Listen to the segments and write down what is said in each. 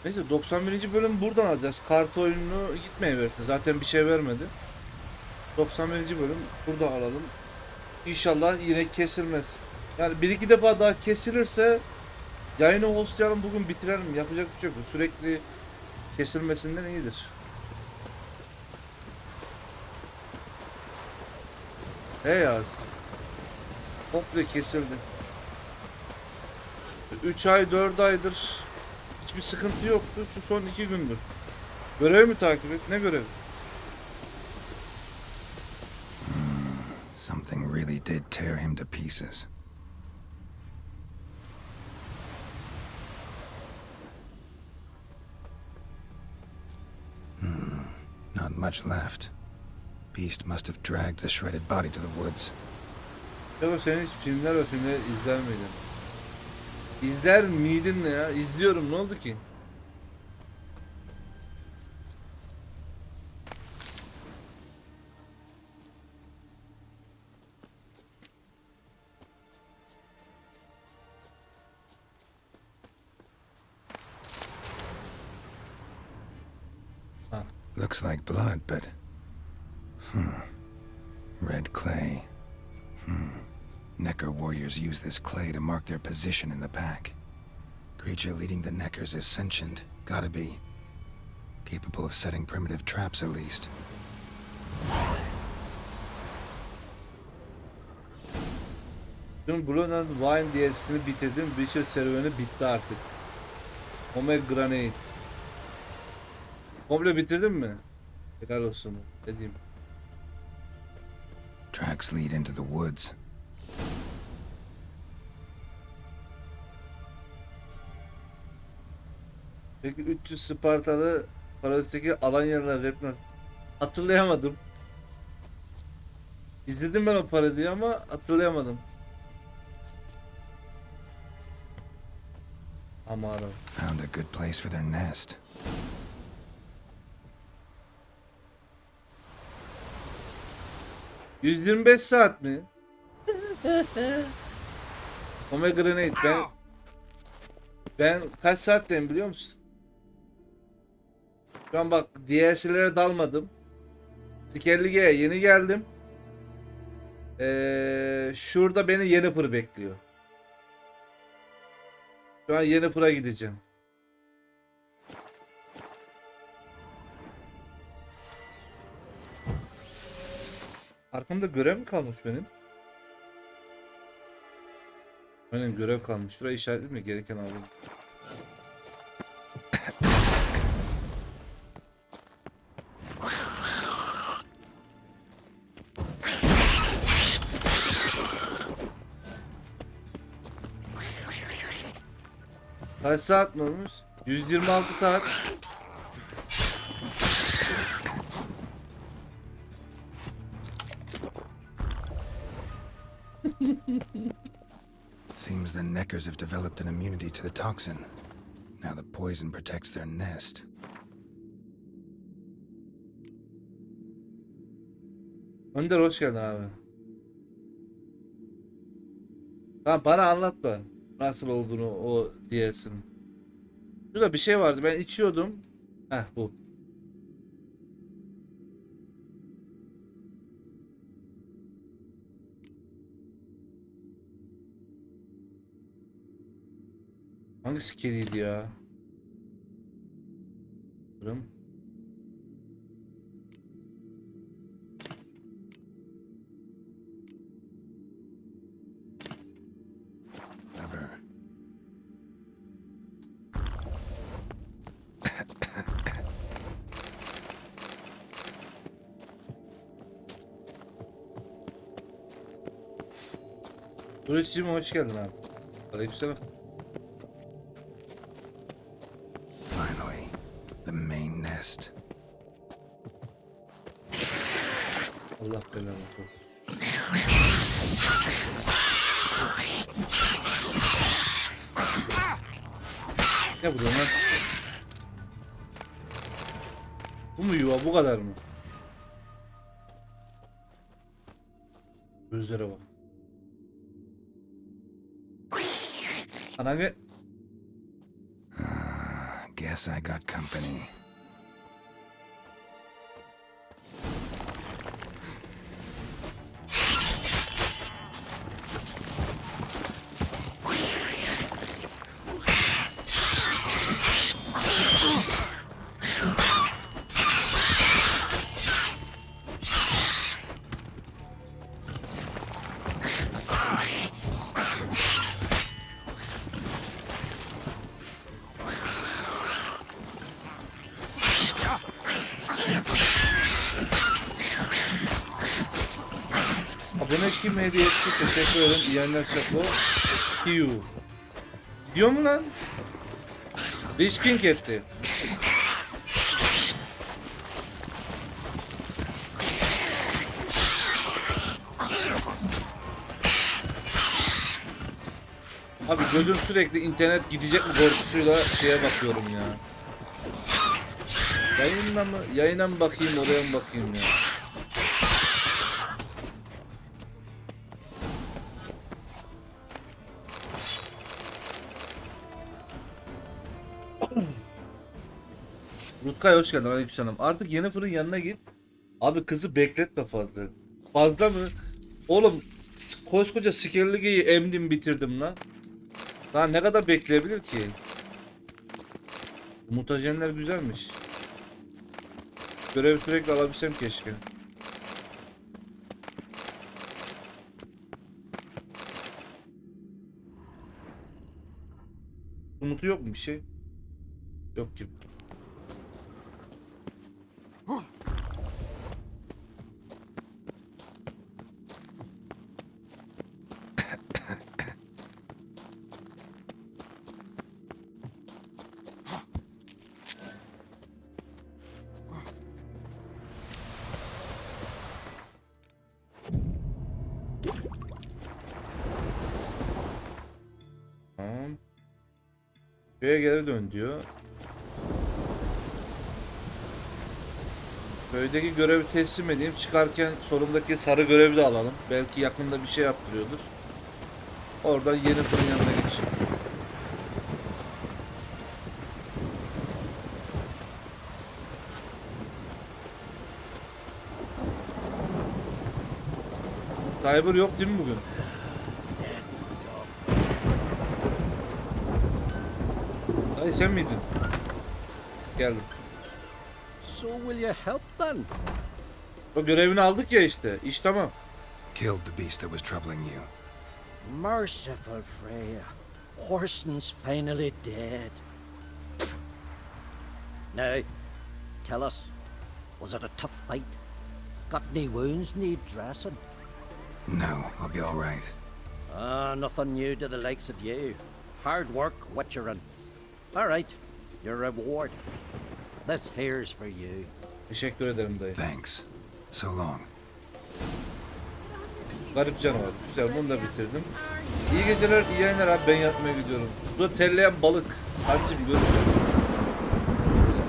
Neyse 91. bölüm buradan alacağız. Kart oyununu gitmeye versin. Zaten bir şey vermedi. 91. bölüm burada alalım. İnşallah yine kesilmez. Yani bir iki defa daha kesilirse yayını hostlayalım, bugün bitirelim. Yapacak bir şey yok. Sürekli kesilmesinden iyidir. He yaz. Komple kesildi. 3 ay 4 aydır hiçbir sıkıntı yoktu. Şu son 2 gündür. Görev mi takip et? Ne görev? Something really did tear him to pieces. Not much left. Beast must have dragged the shredded body to the woods. Yok, sen hiç filmler ve filmler izler miydin? İzler miydin ne ya? İzliyorum, ne oldu ki? Ha. Looks like blood, but... Red clay. Necker warriors use this clay to mark their position in the pack. Creature leading the Neckers is sentient. Gotta be. Capable of setting primitive traps at least. Dün Buradan Wine DLC'sini bitirdim. Witcher serüveni bitti artık. Pomegranate. Komple bitirdin mi? Helal olsun. Ne diyeyim? Tracks lead into the woods. Peki 300 Spartalı Parazit'teki alan yerler rap hatırlayamadım. İzledim ben o parodiyi ama hatırlayamadım. Amara. Found a good place for their nest. ...125 saat mi? Pomegranate ben kaç saatteyim biliyor musun? Şu an bak DLC'lere dalmadım. Skellige'ye yeni geldim. Şurada beni Yennefer bekliyor. Şu an Yennefer'a gideceğim. Arkamda görev mi kalmış benim? Benim görev kalmış. Şuraya işaretli mi? Gereken alayım. Kaç saat mi olmuş? 126 saat. Seems the Neckers have developed an immunity to the toxin. Now the poison protects their nest. Önder hoş geldin abi. Tamam, bana anlatma nasıl olduğunu o diyesin. Şurada bir şey vardı, ben içiyordum. Heh, bu. Hangisi kediydi ya? Durun. Never. Turistciğim hoş geldin abi. Aleykümselam. Finally, the main nest. Allah belanı versin. Ne vuruyorsun lan? Bu mu yuva, bu kadar mı? Gözlere bak. Ananı. Guess I got company. Abone kim hediye etti? Teşekkür ederim. İyenler Şako. Q. Gidiyor mu lan? Lich King etti. Abi gözüm sürekli internet gidecek mi korkusuyla şeye bakıyorum ya. Yayına mı bakayım, oraya mı bakayım ya. Rutkay hoş geldin. Aleykümselam. Artık Yennefer'ın yanına git. Abi kızı bekletme fazla. Fazla mı? Oğlum koskoca Skellige'yi emdim bitirdim lan. Daha ne kadar bekleyebilir ki? Mutajenler güzelmiş. Görev sürekli alabilsem keşke. Umutu yok mu bir şey? Yok gibi. Tamam. Köye geri dön diyor. Köydeki görevi teslim edeyim. Çıkarken solumdaki sarı görevi de alalım. Belki yakında bir şey yaptırıyordur. Oradan yeni fırın yanına geçeyim. Cyber yok değil mi bugün? Ay sen miydin? Geldim. So will you help then? O görevini aldık ya işte. İş tamam. Killed the beast that was troubling you. Merciful Freya. Horston's finally dead. Now, tell us, was it a tough fight? Got any wounds need dressing? No, I'll be all right. Nothing new to the likes of you. Hard work, witcherin'. All right, your reward. This here's for you. Teşekkür ederim dayı. Thanks. So long. Garip canavar. Güzel, bunu da bitirdim. İyi geceler, iyi yayınlar abi, ben yatmaya gidiyorum. Suda terleyen balık. Hacım görüşürüz.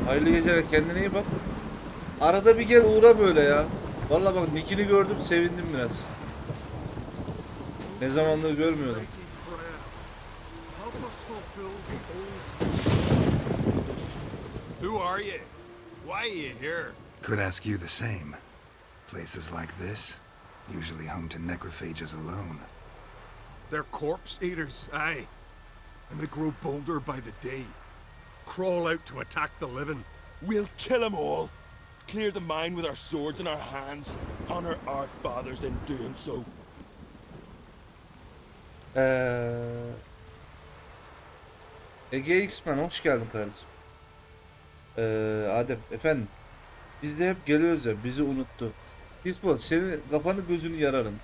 Hayırlı geceler, kendine iyi bak. Arada bir gel uğra böyle ya. Vallahi bak nickini gördüm, sevindim biraz. Ne zamandır görmüyordum. Who are you? Why are you here? Could ask you the same. Places like this, usually home to necrophages alone. They're corpse eaters, aye. And they grow bolder by the day. Crawl out to attack the living. We'll kill them all. Clear the mine with our swords in our hands. Honor our fathers in doing so. Ege X-Men hoş geldin kardeşim. Adem efendim. Biz de hep geliyoruz ya, bizi unuttu. Hisbol senin kafanı gözünü yararım.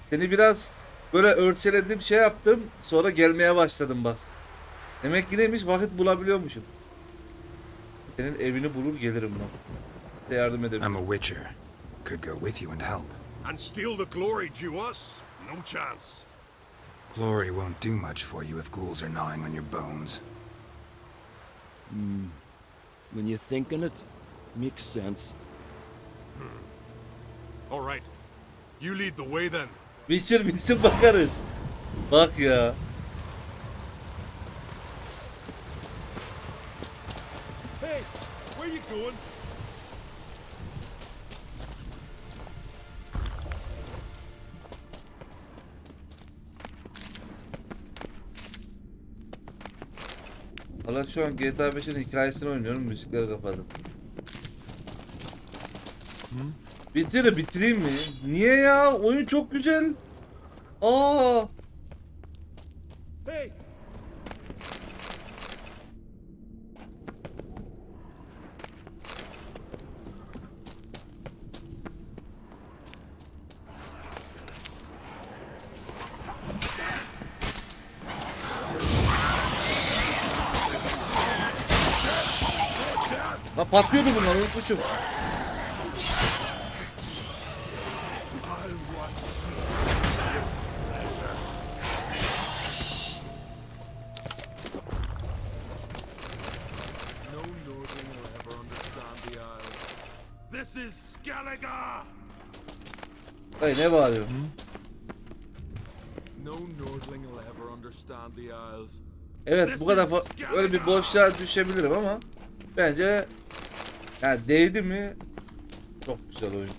Seni biraz böyle örteledim, şey yaptım, sonra gelmeye başladım bak. Demek ki neymiş, vakit bulabiliyormuşum. Senin evini bulur gelirim bak. Size yardım edebilirim. I'm a witcher. Could go with you and help. And steal the glory due us? No chance. Glory won't do much for you if ghouls are gnawing on your bones. When you think on it, makes sense. All right. You lead the way then. Witcher bitsin bakarız. Bak ya. Hey, where you going? Valla şu an GTA 5'in hikayesini oynuyorum, müzikleri kapadım. Bitireyim mi? Niye ya? Oyun çok güzel. Aa! Hey, La patlıyordu bunlar, unutmuşum. No Nordling will ever understand the Isles. this is Skellige! Dayı ne bağırıyor? No Nordling will ever understand the Isles. Evet, bu kadar öyle bir boşluğa düşebilirim ama bence yani değdi mi? Çok güzel oyun.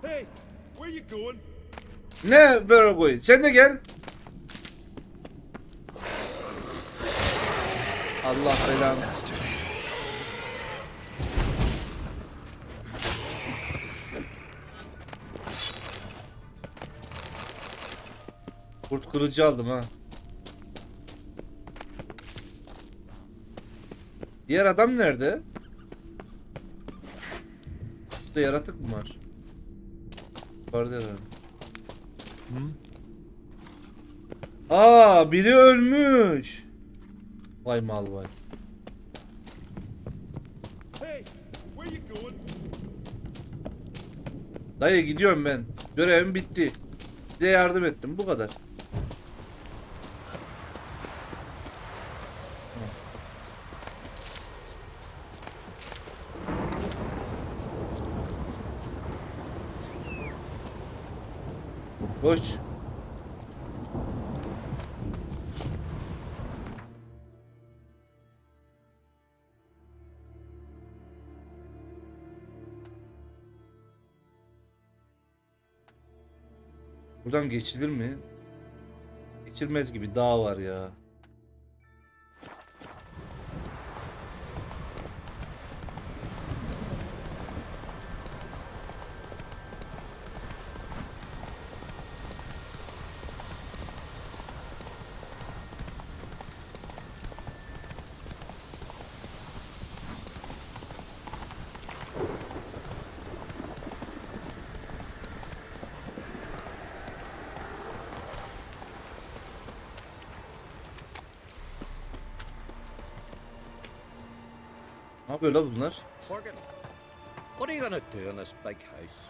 Hey, where you going? Ne Veragoy? Sen de gel. Allah belanı. Bastard. Kurt kılıcı aldım ha. Diğer adam nerede? Burada yaratık mı var? Vardı herhalde. Aa, biri ölmüş. Vay mal vay. Hey, where you going? Dayı gidiyorum ben. Görevim bitti. Size yardım ettim, bu kadar. Koş. Buradan geçilir mi? Geçilmez gibi, dağ var ya. Ne yapıyor la bunlar? Morgan, what are you gonna do in this big house?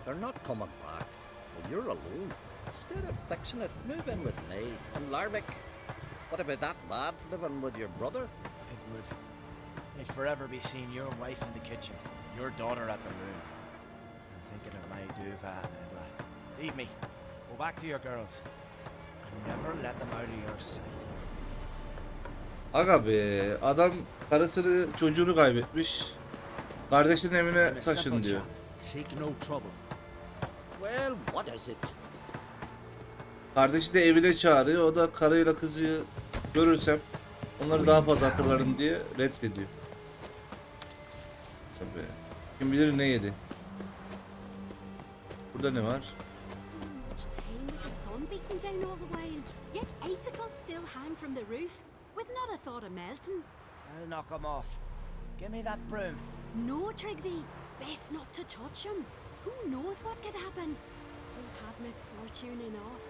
They're not coming back. Well, you're alone. Instead of fixing it, move in with me. And Larvik, what about that lad living with your brother? It would. I'd forever be seeing your wife in the kitchen, your daughter at the loom, and thinking of my duva and Edla. Leave me. Go back to your girls. And never let them out of your sight. Aga be, adam karısını çocuğunu kaybetmiş. Kardeşinin I'm evine a taşın simple diyor. chap. Seek no trouble. Well, what is it? Kardeşi de evine çağırıyor. O da karıyla kızı görürsem onları daha fazla hatırlarım diye reddediyor. Tabii. Kim bilir ne yedi. Burada ne var? So much time with the sun beating down all the while, yet icicles still hang from the roof, with not a thought of melting. I'll knock 'em off. Give me that broom. No, Trigby, best not to touch him. Who knows what could happen? We've had misfortune enough.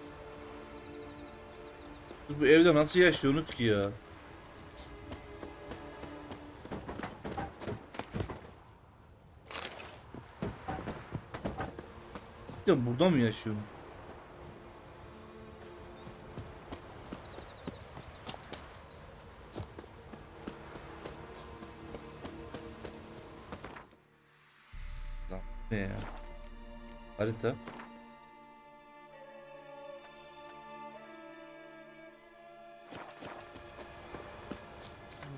Bu evde nasıl yaşıyorsunuz ki ya? De burada mı yaşıyorum? Lan ne ya? Harita. And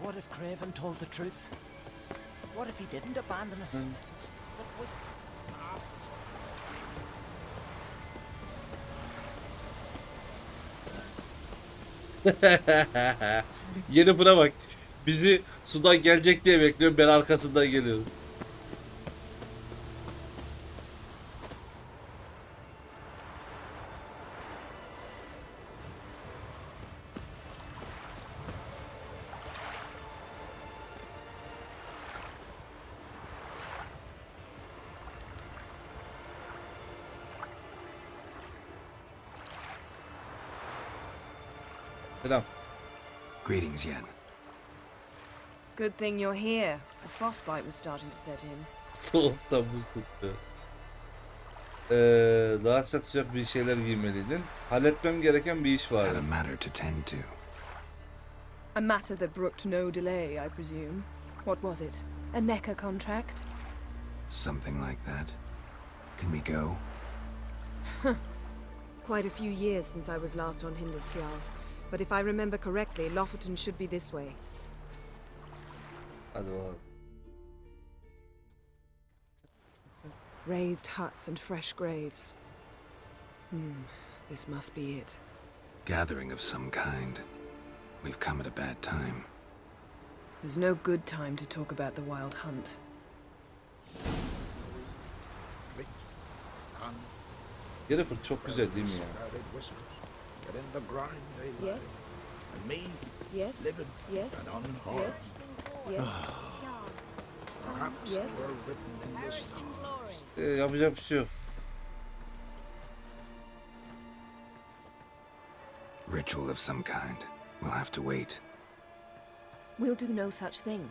what if Craven haven't told the truth? What if he didn't abandon us? What was... Yeni buna bak. Bizi sudan gelecek diye bekliyor. Ben arkasından geliyorum. Selam. Greetings, Yen. Good thing you're here. The frostbite was starting to set in. Soğukta buz tuttu. Daha sıcak bir şeyler giymeliydin. Halletmem gereken bir iş Had a vardı. matter to tend to. A matter that brooked no delay, I presume. What was it? A NECA contract? Something like that. Can we go? Quite a few years since I was last on Hindusfjall. But if I remember correctly, Lofoten should be this way. Hadi bakalım. Raised huts and fresh graves. This must be it. Gathering of some kind. We've come at a bad time. There's no good time to talk about the wild hunt. Jennifer çok güzel değil mi ya? Get in the grind they lie. Yes? And me, Yes? living Yes? and unharmed. Yes? Yes? Perhaps Yes. we're written in the stars. Yapacak bir şey yok. Ritual of some kind. We'll have to wait. We'll do no such thing.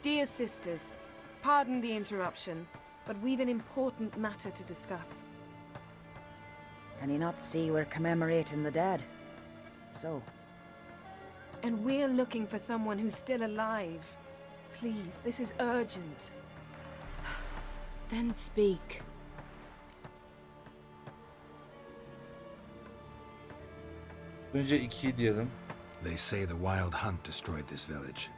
Dear sisters, pardon the interruption, but we've an important matter to discuss. Can you not see we're commemorating the dead? So, And we're looking for someone who's still alive. Please, this is urgent. Then speak. Önce 2'yi diyelim. They say the wild hunt destroyed this village.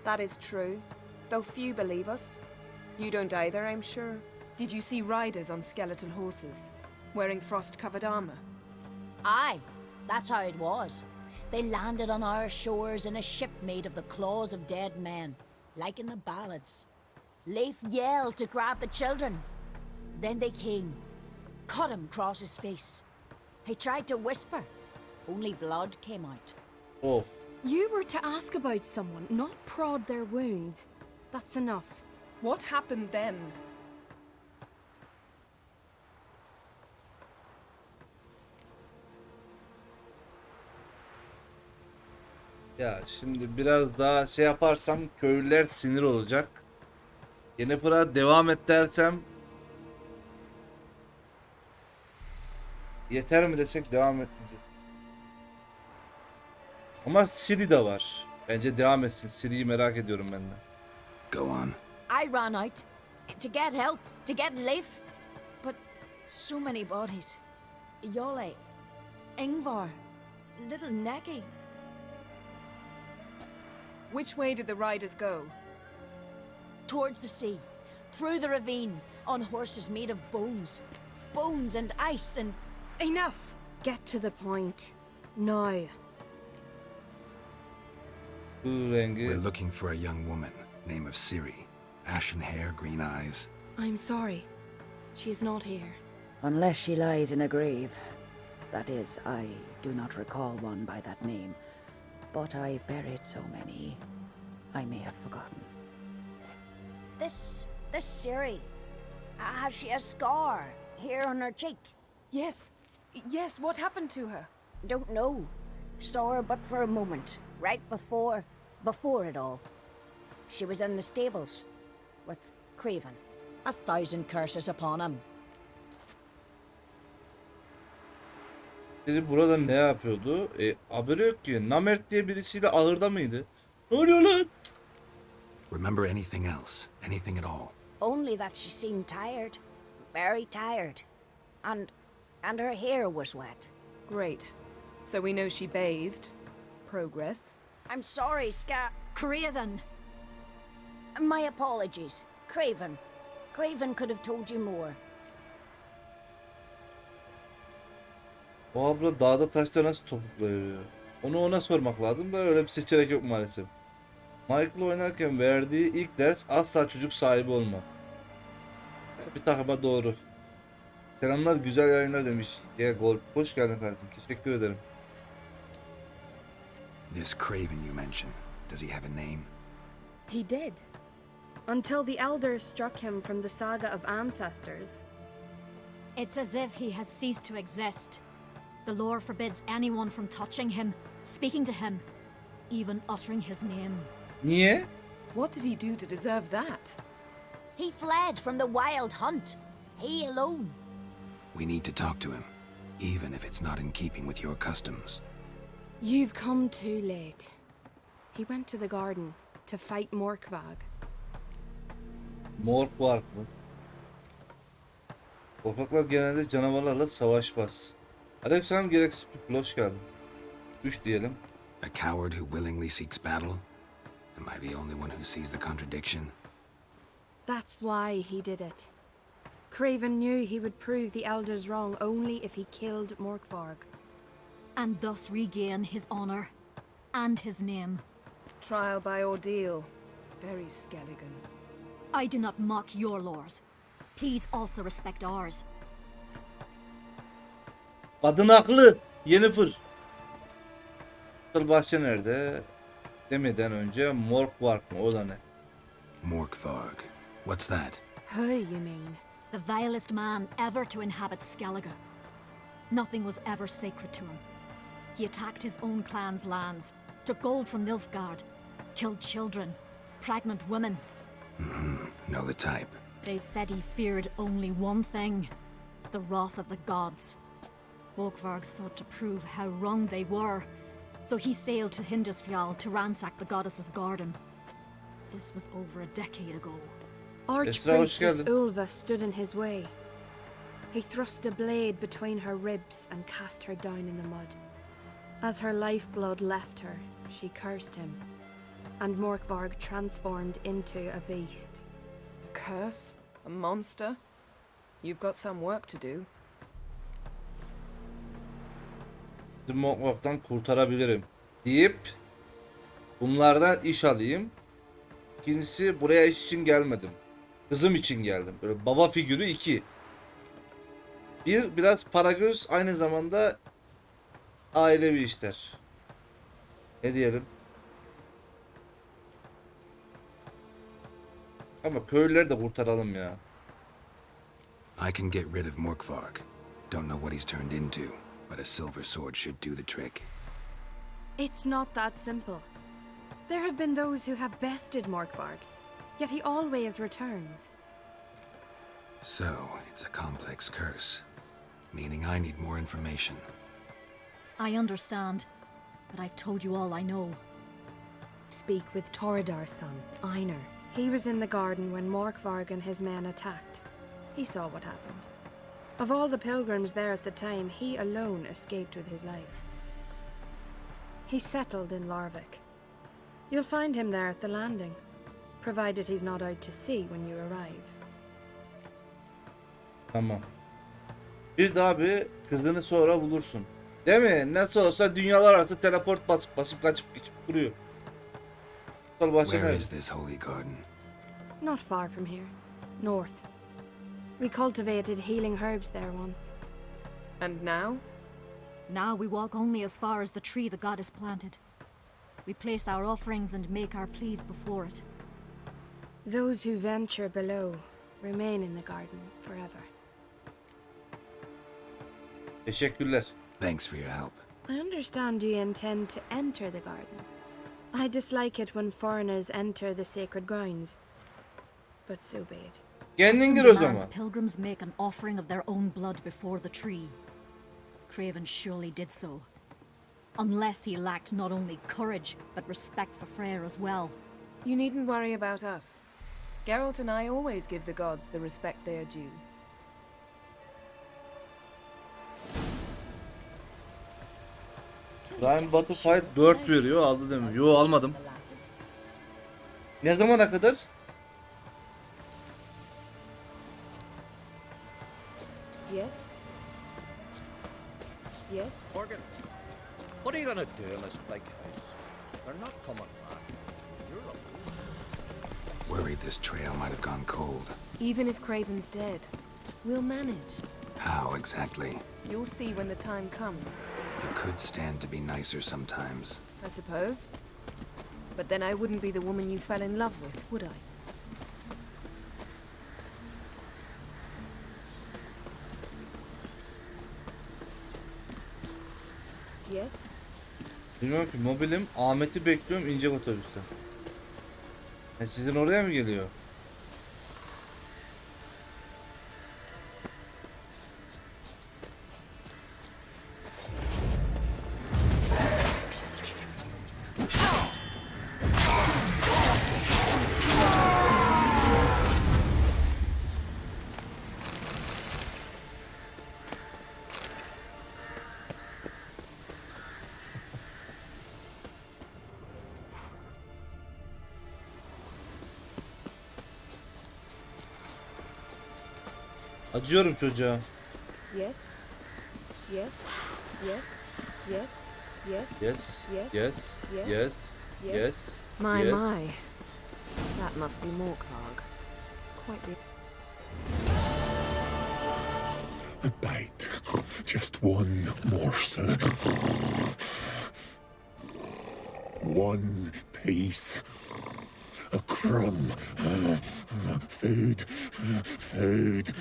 That is true, though few believe us. You don't either, I'm sure. Did you see riders on skeletal horses, wearing frost-covered armor? Aye, that's how it was. They landed on our shores in a ship made of the claws of dead men, like in the ballads. Leif yelled to grab the children. Then they came, cut him across his face. He tried to whisper, only blood came out. Of. You were to ask about someone, not prod their wounds. That's enough. What happened then? Ya şimdi biraz daha şey yaparsam köylüler sinir olacak. Jennifer'a devam et dersem yeter mi desek devam et mi? Ama Siri de var. Bence devam etsin. Siri'yi merak ediyorum ben de. Go on. I ran out to get help, to get Leif. But so many bodies. Yole, Ingvar, little Necky. Which way did the riders go? Towards the sea, through the ravine, on horses made of bones. Bones and ice and... Enough! Get to the point. Now. Bu rengi. We're looking for a young woman, name of Siri. Ashen hair, green eyes. I'm sorry. She is not here. unless she lies in a grave. That is, I do not recall one by that name, but I've buried so many, I may have forgotten. This Siri, has she a scar here on her cheek? Yes, what happened to her? Don't know. Saw her but for a moment, right before it all. She was in the stables with Craven. 1,000 curses upon him. Dedi burada ne yapıyordu? Haberi yok ki. Namert diye birisiyle ahırda mıydı? Ne oluyor lan? Remember anything else? Anything at all? Only that she seemed tired, very tired, and her hair was wet. Great. So we know she bathed. Progress. I'm sorry, Craven! My apologies. Craven. Craven could have told you more. O abla dağda taşta nasıl topukluyor? Onu ona sormak lazım da öyle bir seçenek yok maalesef. Michael oynarken verdiği ilk ders asla çocuk sahibi olma. Bir takıma doğru. Selamlar, güzel yayınlar demiş. Gol. Hoş geldin kardeşim. Teşekkür ederim. This Craven you mentioned, does he have a name? He did. Until the elders struck him from the saga of ancestors. It's as if he has ceased to exist. The lore forbids anyone from touching him, speaking to him, even uttering his name. Niye? What did he do to deserve that? He fled from the wild hunt. He alone. We need to talk to him, even if it's not in keeping with your customs. You've come too late. He went to the garden to fight Morkvag. Morkvark mı? Korkaklar genelde canavarlarla savaşmaz. Aleykümselam, gereksiz people, hoş geldin. 3 diyelim. A coward who willingly seeks battle? Am I the only one who sees the contradiction? That's why he did it. Craven knew he would prove the elders wrong only if he killed Morkvarg. And thus regain his honor and his name. Trial by ordeal. Very Skelligan. I do not mock your laws. Please also respect ours. Kadın haklı. Yennefer. Bahçe nerede? Demeden önce Morkvark mı? O da ne? Morkvarg. What's that? Who, you mean? The vilest man ever to inhabit Skellige. Nothing was ever sacred to him. He attacked his own clan's lands, took gold from Nilfgaard, killed children, pregnant women. Know the type. They said he feared only one thing, the wrath of the gods. Morkvarg sought to prove how wrong they were, so he sailed to Hindisfjall to ransack the goddess's garden. This was over a decade ago. Archpriestess Ulva stood in his way. He thrust a blade between her ribs and cast her down in the mud. As her lifeblood left her, she cursed him, and Morkvarg transformed into a beast. A curse? A monster? You've got some work to do. Morkvark'tan kurtarabilirim deyip bunlardan iş alayım. İkincisi, buraya iş için gelmedim. Kızım için geldim. Böyle baba figürü 2. Biraz para göz, aynı zamanda ailevi işler. Ne diyelim? Ama köylüleri de kurtaralım ya. I can get rid of Morkvarg. Don't know what he's turned into, but a silver sword should do the trick. It's not that simple. There have been those who have bested Morkvarg, yet he always returns. So, it's a complex curse, meaning I need more information. I understand, but I've told you all I know. Speak with Toradar's son, Einar. He was in the garden when Morkvarg and his men attacked. He saw what happened. Of all the pilgrims there at the time, he alone escaped with his life. He settled in Larvik. You'll find him there at the landing, provided he's not out to sea when you arrive. Tamam. Bir daha bir kızını sonra bulursun. Değil mi? Nasıl olsa dünyalar arası teleport basıp kaçıp geçip duruyor. Where is this holy garden? Not far from here. North. We cultivated healing herbs there once. And now? Now we walk only as far as the tree the goddess planted. We place our offerings and make our pleas before it. Those who venture below remain in the garden forever. Teşekkürler. Thanks for your help. I understand you intend to enter the garden. I dislike it when foreigners enter the sacred grounds, but so be it. Kendin gir o zaman. Demands pilgrims make an offering of their own blood before the tree. Craven surely did so. Unless he lacked not only courage, but respect for Freyr as well. You needn't worry about us. Geralt and I always give the gods the respect they are due. Prime Battlefield 4 veriyor, aldı demiyor. Yo, almadım. Ne zamana kadar? Yes? Yes? Morgan, what are you gonna do in this big house? They're not coming back. You're alone. Worried this trail might have gone cold. Even if Craven's dead, we'll manage. How exactly? You'll see when the time comes, You could stand to be nicer sometimes. I suppose. But then I wouldn't be the woman you fell in love with, would I? Yes? Bilmiyorum ki, mobilim. Ahmet'i bekliyorum inecek otobüste. Sizin oraya mı geliyor? Acıyorum çocuğa. Yes? Yes? Yes? Yes? Yes? Yes. Yes? Yes. Yes? Yes. Yes? Yes. My, Yes. my. That must be Morkvarg. Quite the... A bite. Just one morsel. One piece. A crumb. Food. Food.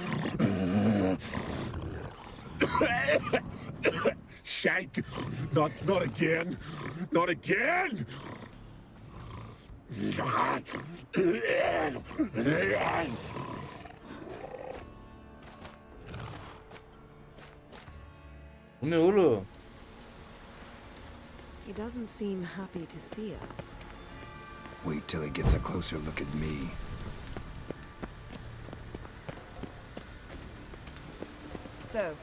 Shag. Not again. Not again. Bu ne oğlum? He doesn't seem happy to see us. Wait till he gets a closer look at me. So,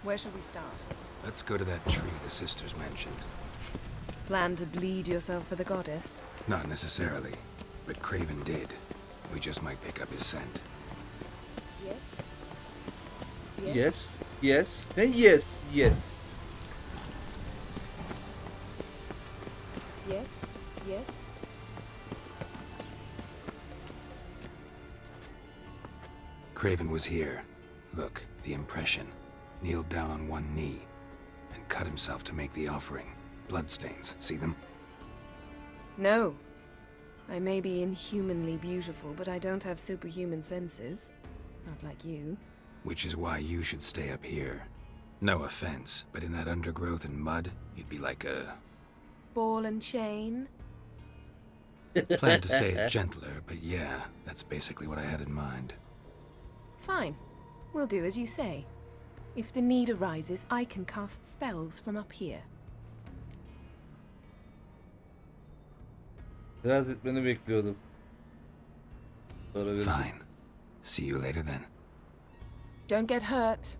where shall we start? Let's go to that tree the sisters mentioned. Plan to bleed yourself for the goddess? Not necessarily, but Craven did. We just might pick up his scent. Yes? Yes. Yes. Then yes. Yes. Yes? Yes? Craven was here. Look, the impression. Kneeled down on one knee and cut himself to make the offering. Bloodstains, see them? No. I may be inhumanly beautiful, but I don't have superhuman senses. Not like you. Which is why you should stay up here. No offense, but in that undergrowth and mud, you'd be like a... Ball and chain? Planned to say it gentler, but yeah, that's basically what I had in mind. Fine. We'll do as you say. If the need arises, I can cast spells from up here. Biraz etmeni bekliyordum. Sonra bir... Fine. See you later then. Don't get hurt.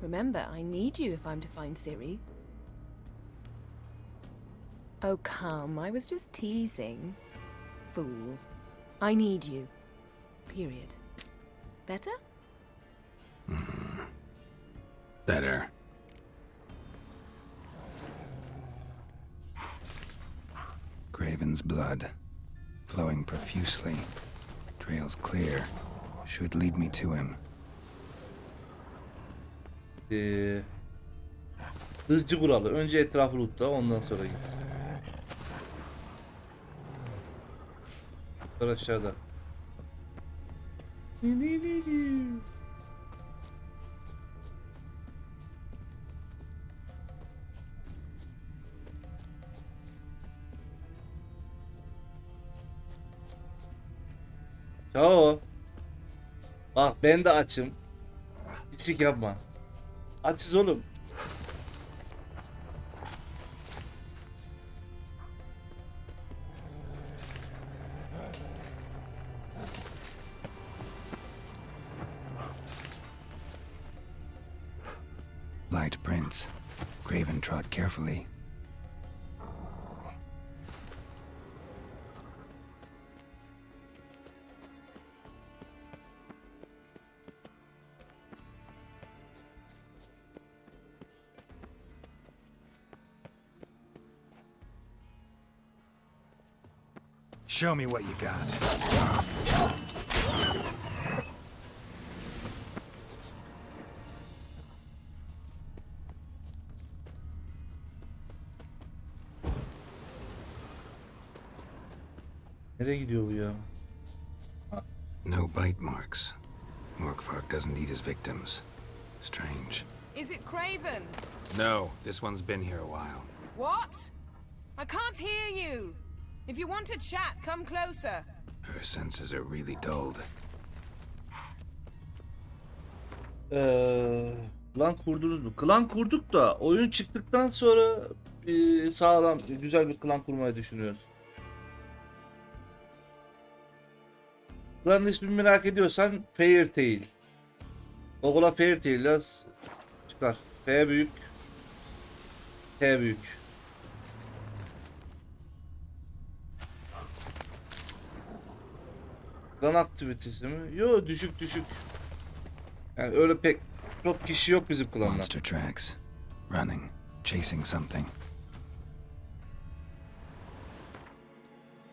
Remember, I need you if I'm to find Ciri. Oh, come. I was just teasing. Fool. I need you. Period. Better? Better. Craven's blood, flowing profusely. Trail's clear. Should lead me to him. Hızcı kuralı. Önce etrafı lootla, ondan sonra git. Yukarı aşağıda. Ciao. Bak ben de açım. Pislik yapma. Açız oğlum. Light prints. Craven trod carefully. Show me what you got. Nereye gidiyor bu ya? No bite marks. Morkvark doesn't eat his victims. Strange. Is it Craven? No, this one's been here a while. What? I can't hear you. If you want to chat, come closer. Her senses are really dulled. Klan kurdunuz mu? Klan kurduk da oyun çıktıktan sonra sağlam güzel bir klan kurmayı düşünüyoruz. Klanın ismini merak ediyorsan Fairytale. Google'a Fairytale yaz. Çıkar. F büyük. T büyük. Klan aktivitesi mi? Yo, düşük düşük. Yani öyle pek çok kişi yok bizim klanda. Monster tracks. Running. Chasing something.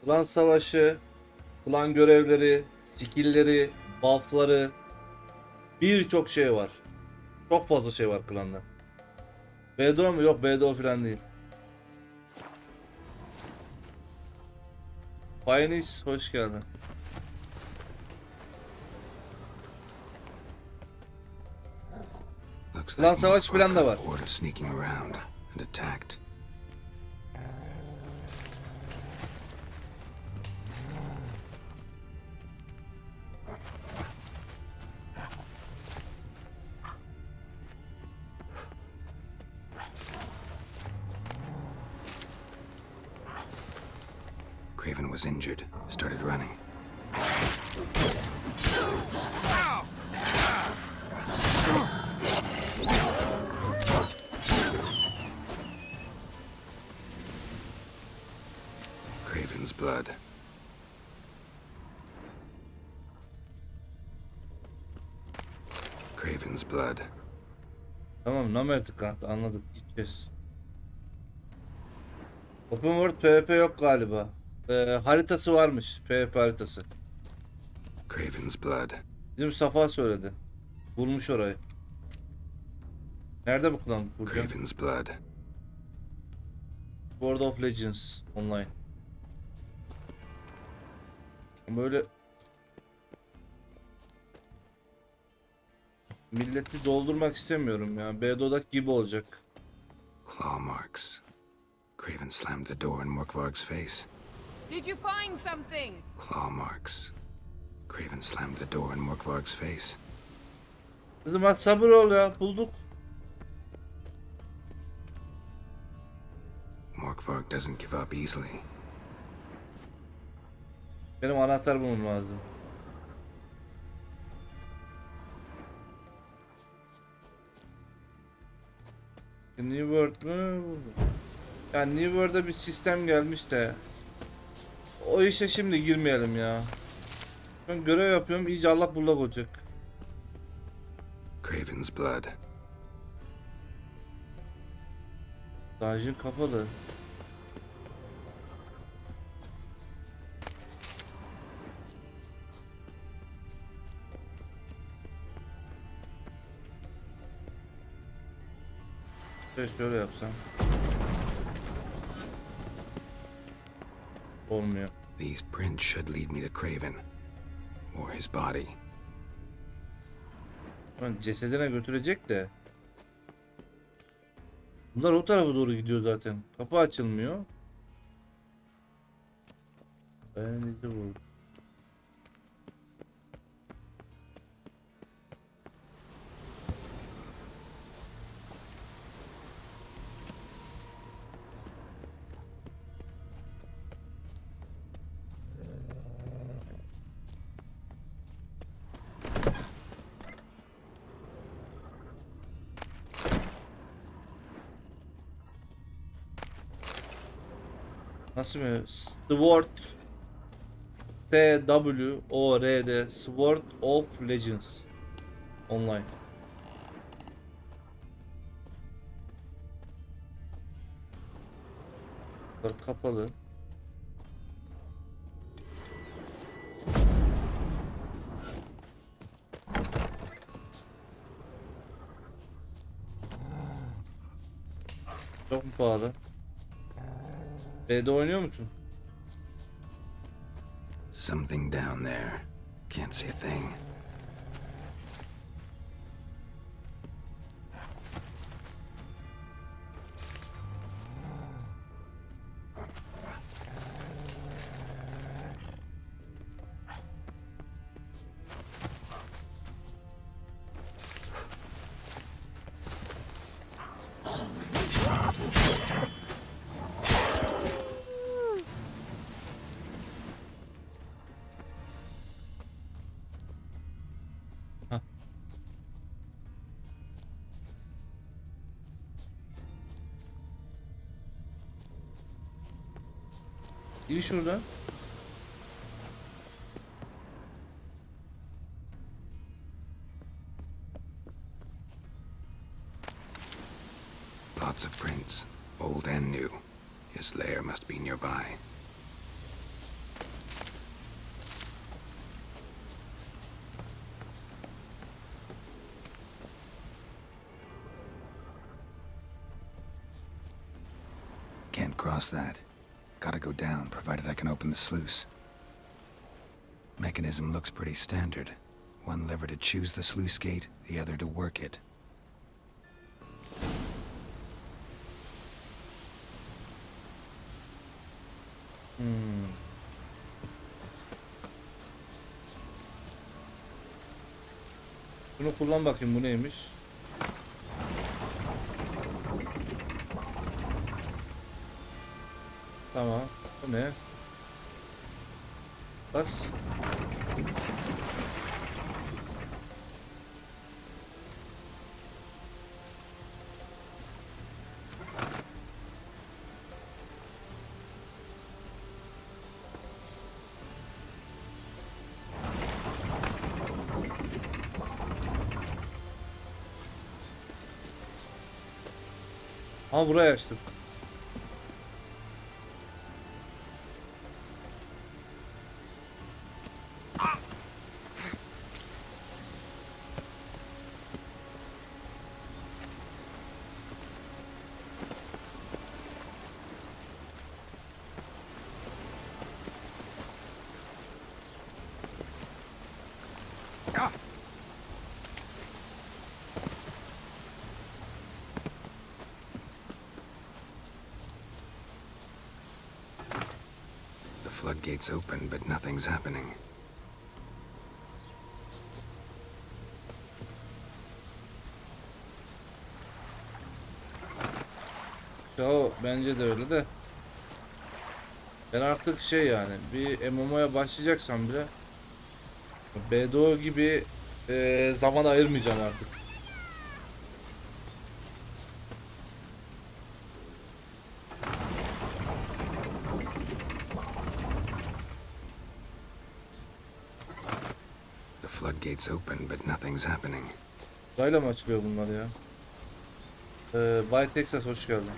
Klan savaşı, klan görevleri, skill'leri, buff'ları, birçok şey var. Çok fazla şey var klanda. BDO mu? Yok, BDO falan değil. Pioneers, hoş geldin. Looks Klan like savaş falan da var. Morkvark got bored of sneaking around and attacked. Craven was injured, started running. Craven's blood. Craven's blood. Tamam, Namertikant anladık, gideceğiz. Open World PvP yok galiba. Haritası varmış, PvP haritası. Craven's blood. Bizim Safa söyledi. Bulmuş orayı. Nerede bu klan kuracağım? Craven's blood. World of Legends online. Böyle milleti doldurmak istemiyorum ya. BDO'daki gibi olacak. Claw marks. Craven slammed the door in Morkvark's face. Did you find something? Claw marks. Craven slammed the door in Morkvark's face. Kızım bak, sabır ol ya, bulduk. Morkvark doesn't give up easily. Benim anahtar bulmam lazım. New World mü? Yani New World'a bir sistem gelmiş de o işe şimdi girmeyelim ya. Ben görev yapıyorum, iyice allak bullak olacak. Craven's blood. Dajın kapalı. Şöyle yapsam. Olmuyor. These prints should lead me to Craven. Or his body. Ben cesedine götürecek de. Bunlar o tarafa doğru gidiyor zaten. Kapı açılmıyor. Beğendiyseniz vurdu. Nasıl mı? Sword SWORD Sword of Legends online. Kapalı. pahalı. B'de oynuyor musun? Something down there. Can't see a thing. İyi şurada. Lots of prints, old and new. His lair must be nearby. Can't cross that. Gotta go down, provided I can open the sluice. Mechanism looks pretty standard. One lever to choose the sluice gate, the other to work it. Bunu kullan bakayım, bu neymiş? Tamam. Bu ne? Bas. Ha, burayı açtık. The floodgates open, but nothing's happening. Ya bence de öyle de. Ben artık şey, yani bir MMO'ya başlayacaksam bile BDO gibi zaman ayırmayacağım artık. The floodgates open, but nothing's happening. Sırayla mı açılıyor bunlar ya? Bay Texas, hoş geldin.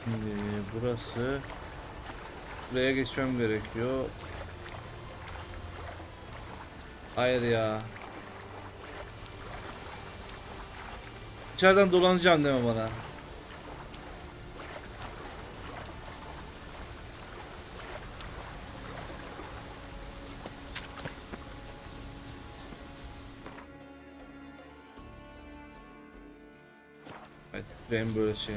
Şimdi burası, buraya geçmem gerekiyor. Hayır ya. İçeriden dolanacağım deme bana. Evet, benim böyle şey.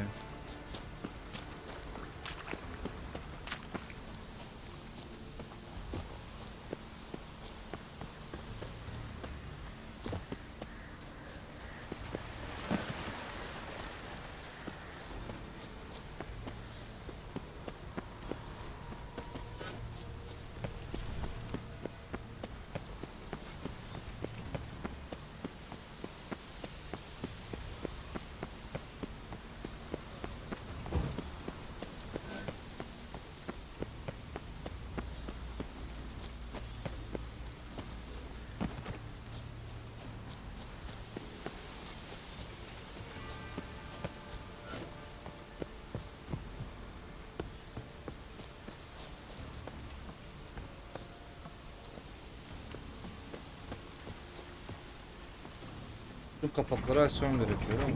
Tüm kapakları açmam gerekiyor ama.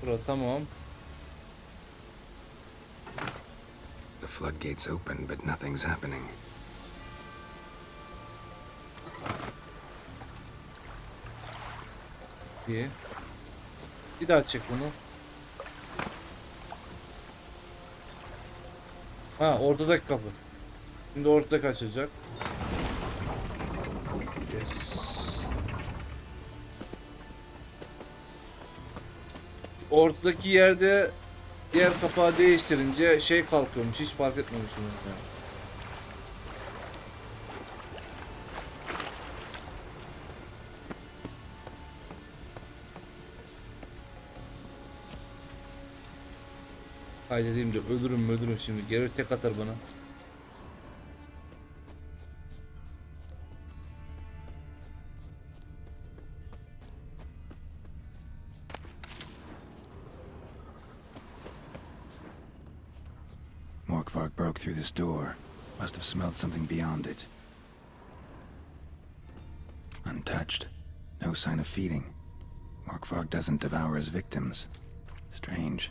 Bura tamam. The floodgates open, but nothing's happening. İyi. Bir daha çek bunu. Ha, ortadaki kapı. Şimdi ortadaki açacak. Yes. Ortadaki yerde diğer kapağı değiştirince şey kalkıyormuş. Hiç fark etmemişim yani. Kaydedeyim de ölürüm şimdi. Geri tek atar bana. Morkvark broke through this door. Must have smelled something beyond it. Untouched. No sign of feeding. Morkvark doesn't devour his victims. Strange.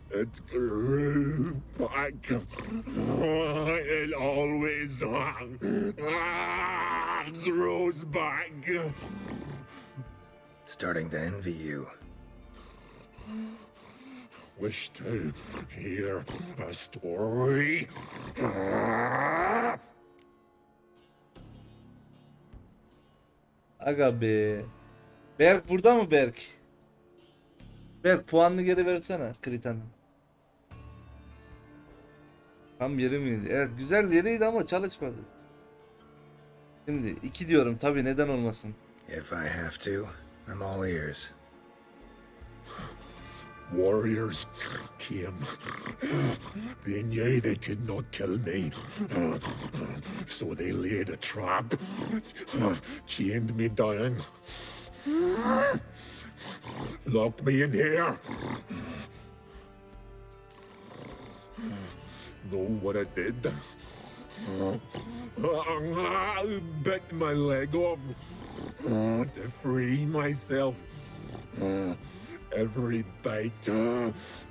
It grew back. It always grows back. Starting to envy you. Wish to hear a story? Aga be. Berk burada mı Berk? Berk puanını geri versene Kritan'ın. Tam yeri miydi? Evet, güzel yeriydi ama çalışmadı. Şimdi 2 diyorum tabi, neden olmasın. If I have to, I'm all ears. Warriors came. They knew they could not kill me. So they laid a trap. Chained me down. Locked me in here. Know what I did? Bit my leg off to free myself. Every bite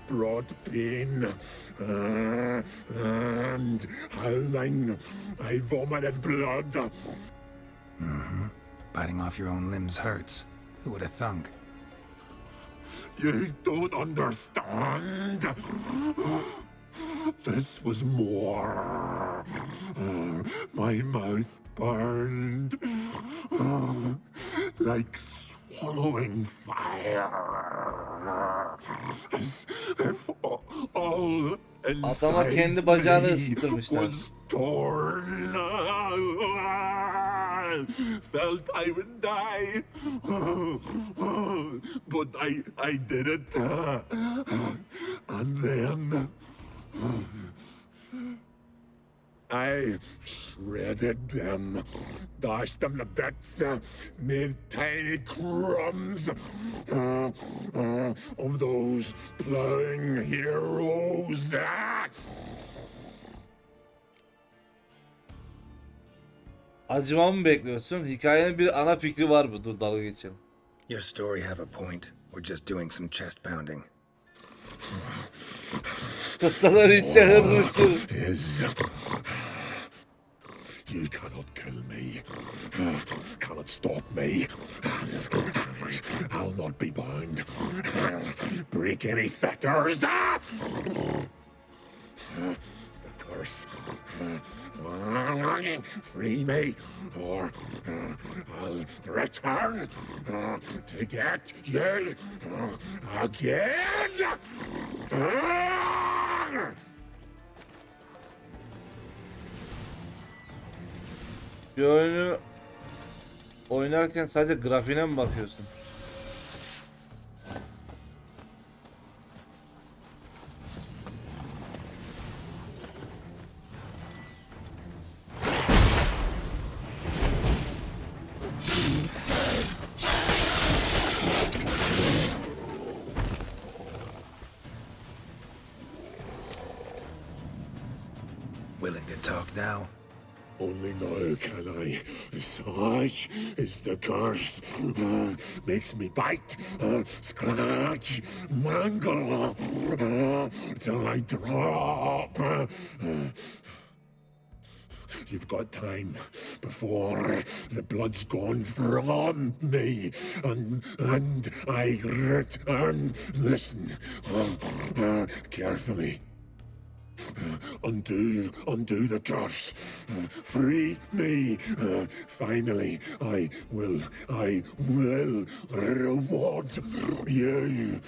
brought pain, and howling, I vomited blood. Mm-hmm. Biting off your own limbs hurts. Who would have thunk? You don't understand. This was more. My mouth burned like swallowing fire. As if all Adama kendi inside bacağını me ısıtırmışlar. was torn. Felt I would die, but I did it. And then I shredded them, dashed them to bits, made tiny crumbs of those plowing heroes. Acımamı mı bekliyorsun? Hikayenin bir ana fikri var mı? Dur dalga geçelim. Your story have a point. We're just doing some chest pounding. Kıtalar içe hırlaşır. You cannot kill me. Cannot stop me. I'll not be bound. Break any fetters. The curse. Free me, or I'll return to get you again. Bir oyunu oynarken sadece grafiğine mi bakıyorsun? willing to talk now? Only now can I. Such is the curse. Makes me bite, scratch, mangle, till I drop. You've got time before the blood's gone from me, and I return. Listen carefully. Undo the curse. Free me. Finally, I will reward you.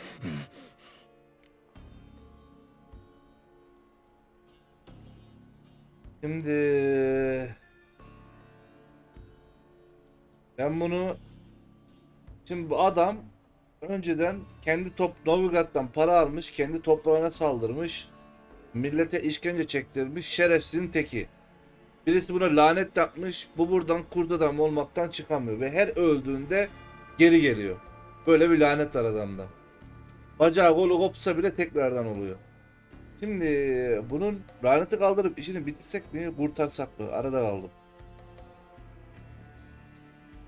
Şimdi ben bunu bu adam önceden kendi Novigrad'dan para almış, kendi toprağına saldırmış, millete işkence çektirmiş, şerefsizin teki. Birisi buna lanet yapmış, bu buradan kurt adam olmaktan çıkamıyor ve her öldüğünde geri geliyor. Böyle bir lanet var adamda. Bacağı kolu kopsa bile tekrardan oluyor. Şimdi bunun laneti kaldırıp işini bitirsek mi, kurtarsak mı? Arada kaldım.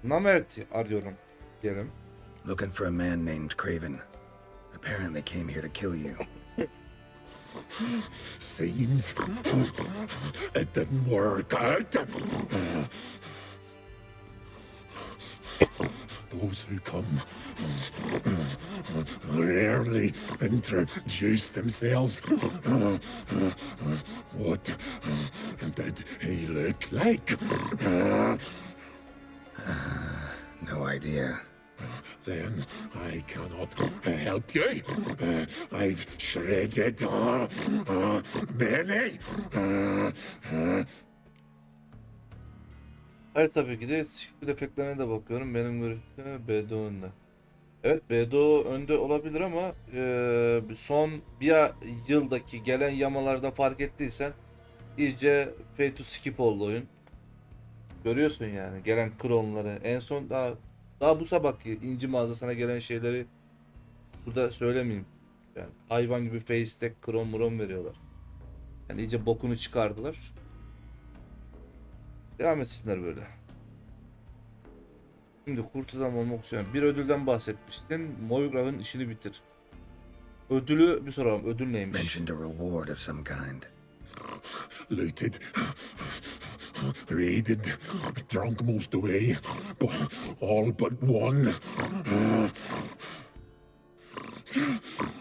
Namert'i arıyorum diyelim. Looking for a man named Craven. Apparently came here to kill you. Seems it didn't work out. Those who come rarely introduce themselves. What did he look like? No idea. Then I cannot help you. I've shredded many. Hayır, tabii ki de skill efektlerine de bakıyorum. Benim görüşümde BDO önde. Evet, BDO önde olabilir ama son bir yıldaki gelen yamalarda fark ettiysen iyice pay to skip oldu oyun. Görüyorsun yani gelen klonları. En son daha bu sabahki inci mağazasına gelen şeyleri burada söylemeyeyim. Yani hayvan gibi face stack, klon veriyorlar. Yani iyice bokunu çıkardılar. Devam etsinler böyle. Şimdi kurt adam olmak istiyorum. Bir ödülden bahsetmiştin. Moigrav'ın işini bitir. Ödülü bir soralım. Ödül neymiş? Mentioned a reward of some kind. Looted, raided, drunk most away, all but one.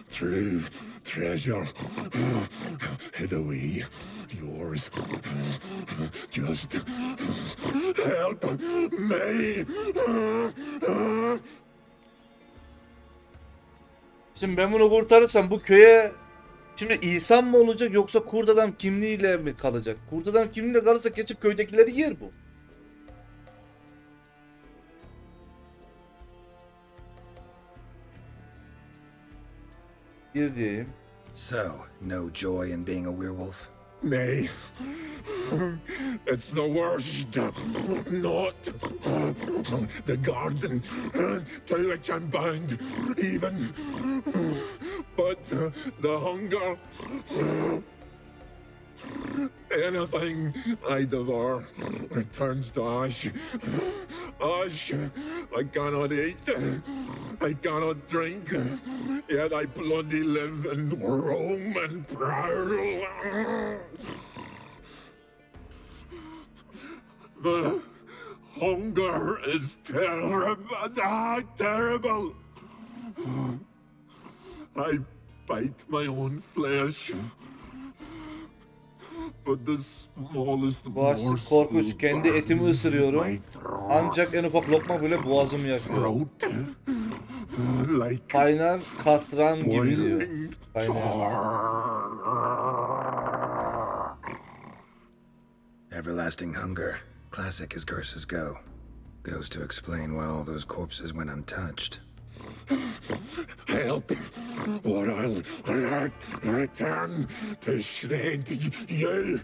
True treasure hid away. Yours. Just help me. Şimdi ben bunu kurtarırsam bu köye şimdi insan mı olacak yoksa kurt adam kimliğiyle mi kalacak? Kurt adam kimliğiyle kalırsa kesin köydekileri yer bu. Bir diyeyim. So, no joy in being a werewolf? Nay, it's the worst. Not the garden to which I'm bound, even, but the hunger. Anything I devour returns to ash. Ash I cannot eat, I cannot drink, yet I bloody live and roam and prowl. The hunger is terrible, terrible. I bite my own flesh. But the smallest Bu açlık korkunç. Kendi etimi ısırıyorum. Ancak en ufak lokma bile boğazımı yakıyor. Kaynar katran gibi diyor. Everlasting hunger. Classic as curses go. Goes to explain why all those corpses went untouched. Help, or I'll return to shred you,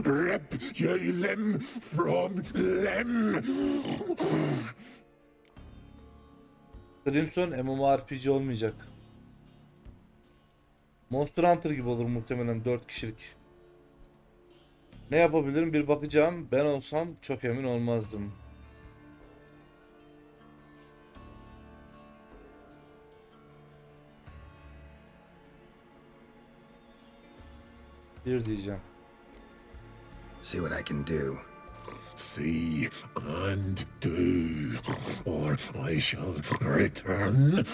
rip you limb from limb. Crimson MMORPG olmayacak. Monster Hunter gibi olur muhtemelen 4 kişilik. Ne yapabilirim bir bakacağım. Ben olsam çok emin olmazdım. Bir diyeceğim. See what I can do. See and do, or I shall return.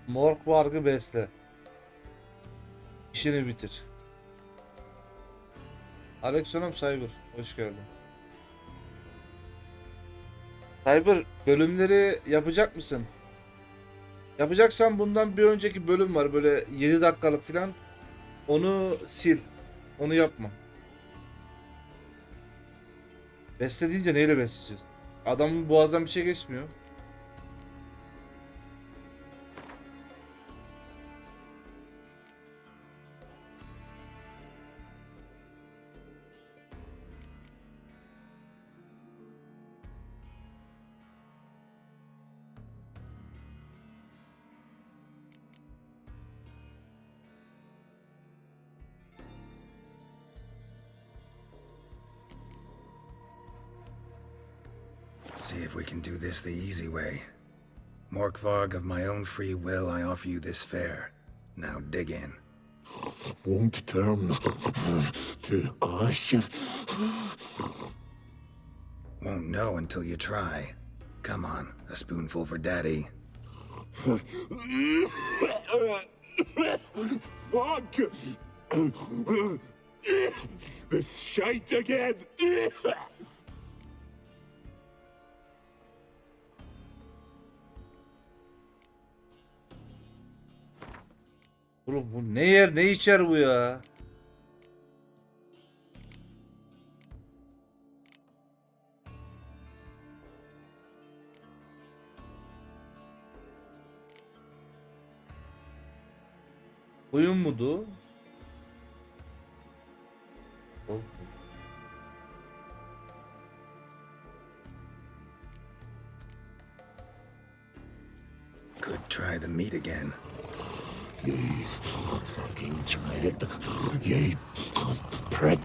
Morkvarg'ı besle. İşini bitir. Aleykümselam Cyber. Hoş geldin. Cyber, bölümleri yapacak mısın? Yapacaksan bundan bir önceki bölüm var böyle 7 dakikalık falan. Onu sil. Onu yapma. Besle deyince neyle besleyeceğiz? Adamın boğazdan bir şey geçmiyor. See if we can do this the easy way. Morkvarg, of my own free will, I offer you this fare. Now dig in. Won't turn to ash. Won't know until you try. Come on, a spoonful for Daddy. Fuck! This shite again! Oğlum bu ne yer ne içer bu ya? Oyun mudu? Could try the meat again. You fucking tried. You prick.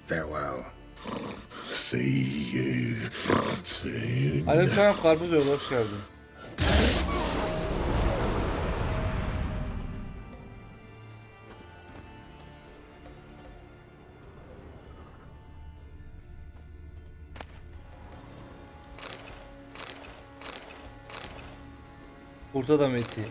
Farewell. See you soon. Aleykümselam Karpuz Yolu, hoş geldin. Burada da Meti.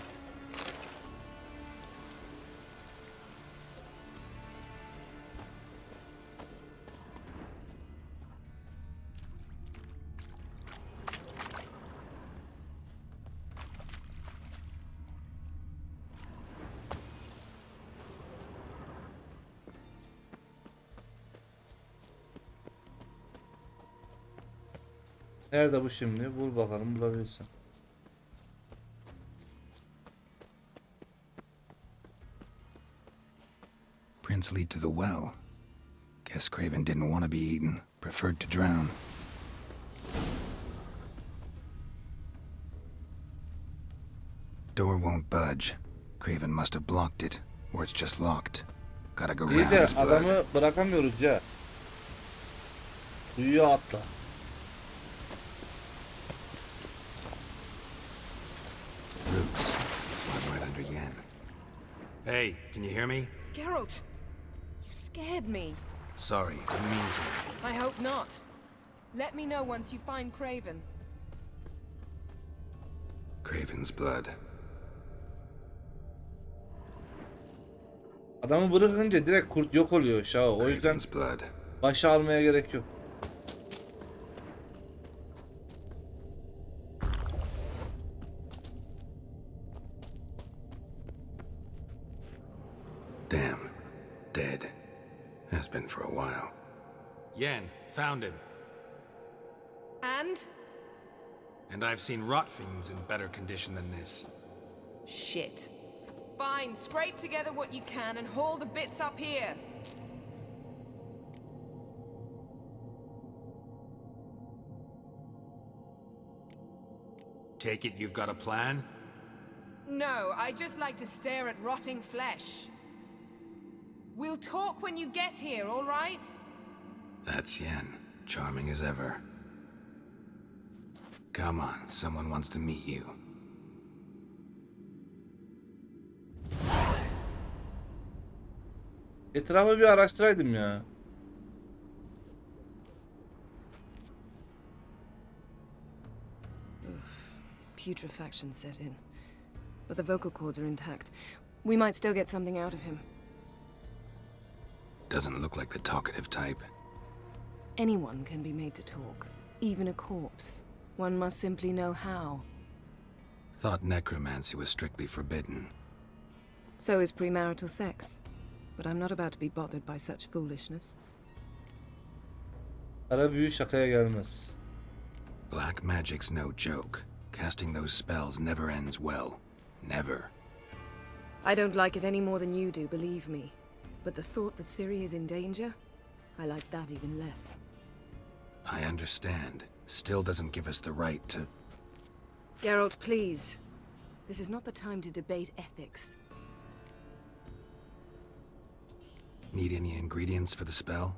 Nerede bu şimdi? Bul bakalım, bulabilirsin. Prints lead to the well. Guess Craven didn't want to be eaten. Preferred to drown. Door won't budge. Craven must have blocked it. Or it's just locked. Gotta go İyi round de his blood. adamı bırakamıyoruz ya. Duyuyor atla. Roots. So I'm right under Yen. Hey, can you hear me? Geralt, you scared me. Sorry, didn't mean to. I hope not. Let me know once you find Craven. Craven's blood. Adamı bırakınca direkt kurt yok oluyor Shao. O yüzden Craven's blood. başa almaya gerek yok. Damn. Dead. Has been for a while. Yen, found him. And? And I've seen rot fiends in better condition than this. Shit. Fine, scrape together what you can and haul the bits up here. take it you've got a plan? No, I just like to stare at rotting flesh. We'll talk when you get here, all right? That's Yen, charming as ever. Come on, someone wants to meet you. Etrafı bir araştıraydım ya. Putrefaction set in. But the vocal cords are intact. We might still get something out of him. Doesn't look like the talkative type. Anyone can be made to talk, even a corpse. One must simply know how. Thought necromancy was strictly forbidden. So is premarital sex. But I'm not about to be bothered by such foolishness. Kara büyü şakaya gelmez. Black magic's no joke. Casting those spells never ends well. Never. I don't like it any more than you do, believe me. But the thought that Ciri is in danger, I like that even less. I understand. Still doesn't give us the right to... Geralt, please. This is not the time to debate ethics. Need any ingredients for the spell?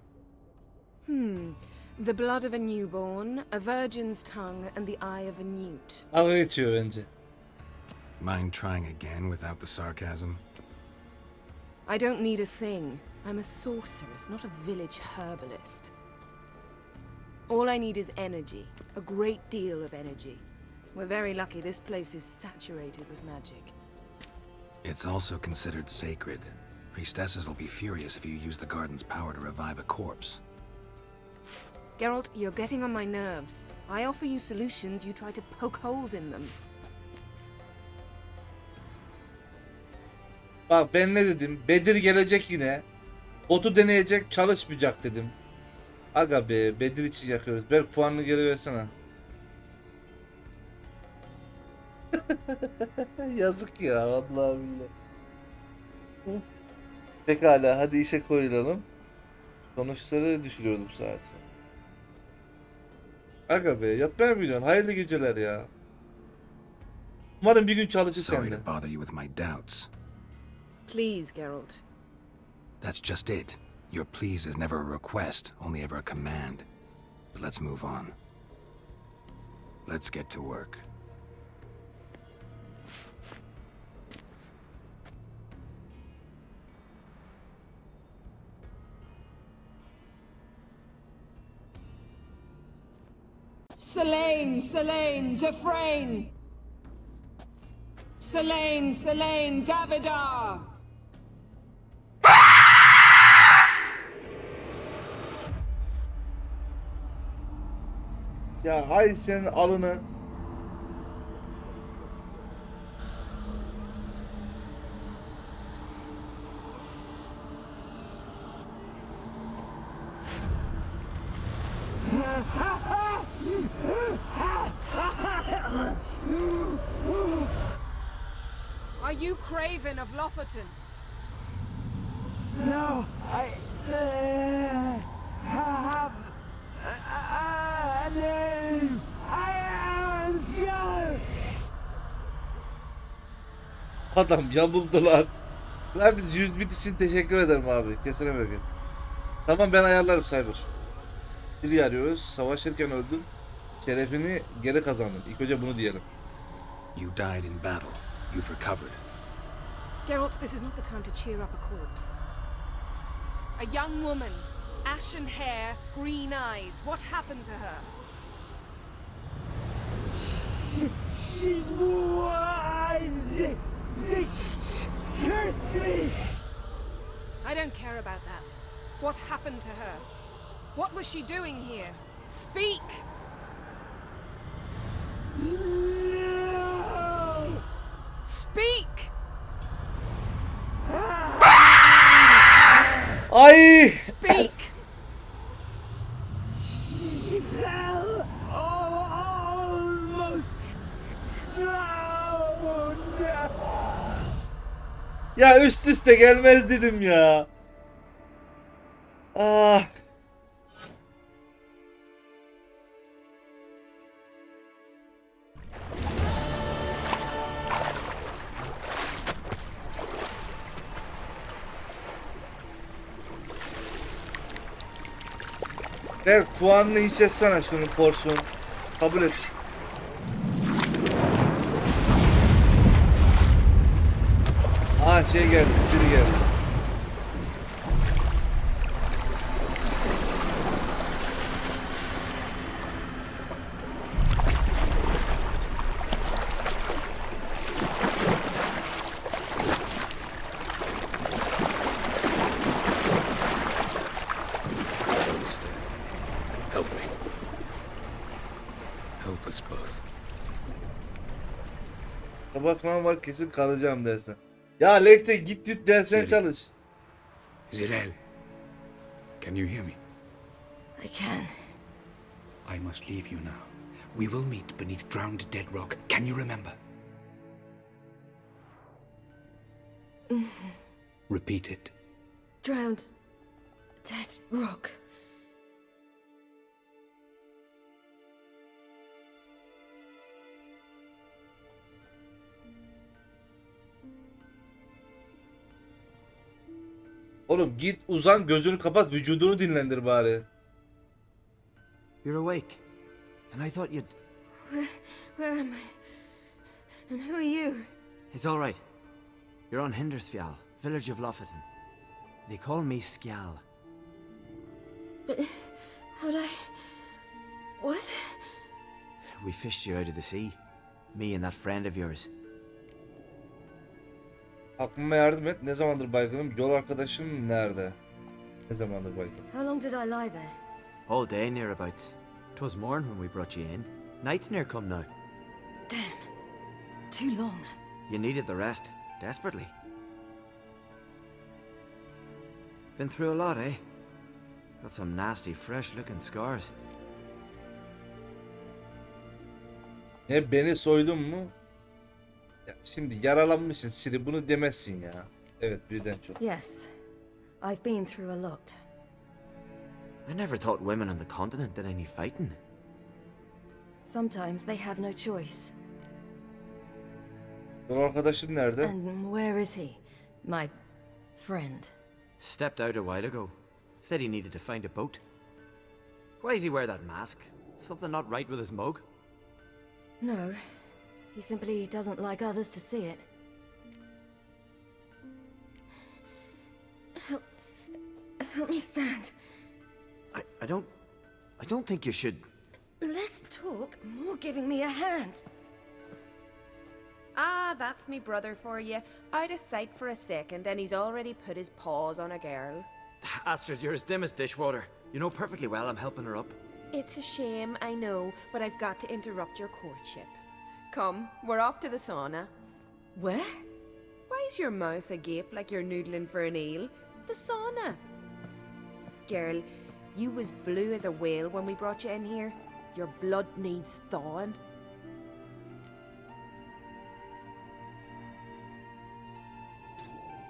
The blood of a newborn, a virgin's tongue, and the eye of a newt. Dalga geçiyor bence. Mind trying again without the sarcasm? I don't need a thing. I'm a sorceress, not a village herbalist. All I need is energy. A great deal of energy. We're very lucky this place is saturated with magic. It's also considered sacred. Priestesses will be furious if you use the garden's power to revive a corpse. Geralt, you're getting on my nerves. I offer you solutions, you try to poke holes in them. Bak ben ne dedim? Bedir gelecek yine. Botu deneyecek, çalışmayacak dedim. Aga be, Bedir için yakıyoruz. Berk puanını geri versene. Yazık ya, vallahi billahi. Pekala, hadi işe koyulalım. Sonuçları düşürüyordum sadece. Aga be, yatmaya mı gidiyorsun? Hayırlı geceler ya. Umarım bir gün çalışır Sorry sende. to bother you with my doubts. Please, Geralt. That's just it. Your please is never a request, only ever a command. But let's move on. Let's get to work. Selene, Selene, Dufresne! Selene, Selene, Davidar! Ya hay senin alını. Are you Craven of Lofoten? No, I have a name. I am Scar. Adam yamuldular. Abi 100 bit için teşekkür ederim abi. Kesene bereket. Tamam ben ayarlarım Cyber. Siri arıyoruz. Savaşırken öldün. Şerefini geri kazandın. İlk önce bunu diyelim. You died in battle. You've recovered. Geralt, this is not the time to cheer up a corpse. A young woman, ashen hair, green eyes. What happened to her? She's wise. They cursed me. I don't care about that. What happened to her? What was she doing here? Speak! No. Speak! Ay! Speak! She fell almost drowned. Ya üst üste gelmez dedim ya. Ah. Evet, puanını hiç etsene şunun porsun. Kabul et. Aa şey geldi, Siri geldi. Help me. Help us both. Kapatmam var, kesin kalacağım dersen. Ya Lex'e git dersine Siri. çalış. Zirel, can you hear me? I can. I must leave you now. We will meet beneath drowned dead rock. Can you remember? Repeat it. Drowned. Dead rock. Oğlum git uzan, gözünü kapat, vücudunu dinlendir bari. You're awake. And I thought you'd... Where am I? And who are you? It's all right. You're on Hindersfjall, village of Lofoten. They call me Skjal. But how'd I... What? We fished you out of the sea. Me and that friend of yours. Aklıma yardım et. Ne zamandır baygınım? Yol arkadaşım nerede? Ne zamandır baygınım? How long did I lie there? All day nearabouts. 'Twas morn when we brought you in. Night's near come now. Damn. Too long. You needed the rest, desperately. Been through a lot, eh? Got some nasty, fresh-looking scars. Ne, beni soydun mu? Ya şimdi yaralanmışsın Siri, bunu demezsin ya. Evet, birden çok. Yes. I've been through a lot. I never thought women on the continent did any fighting. Sometimes they have no choice. Yol arkadaşım nerede? And where is he? My friend. Stepped out a while ago. Said he needed to find a boat. Why does he wear that mask? Something not right with his mug? No. He simply doesn't like others to see it. Help me stand. I don't think you should... Less talk, more giving me a hand. Ah, that's me brother for you. Out of sight for a second, and he's already put his paws on a girl. Astrid, you're as dim as dishwater. You know perfectly well I'm helping her up. It's a shame, I know, but I've got to interrupt your courtship. Come, we're off to the sauna. Where? Why's your mouth agape like you're noodling for an eel? The sauna. Girl, you was blue as a whale when we brought you in here. Your blood needs thawing.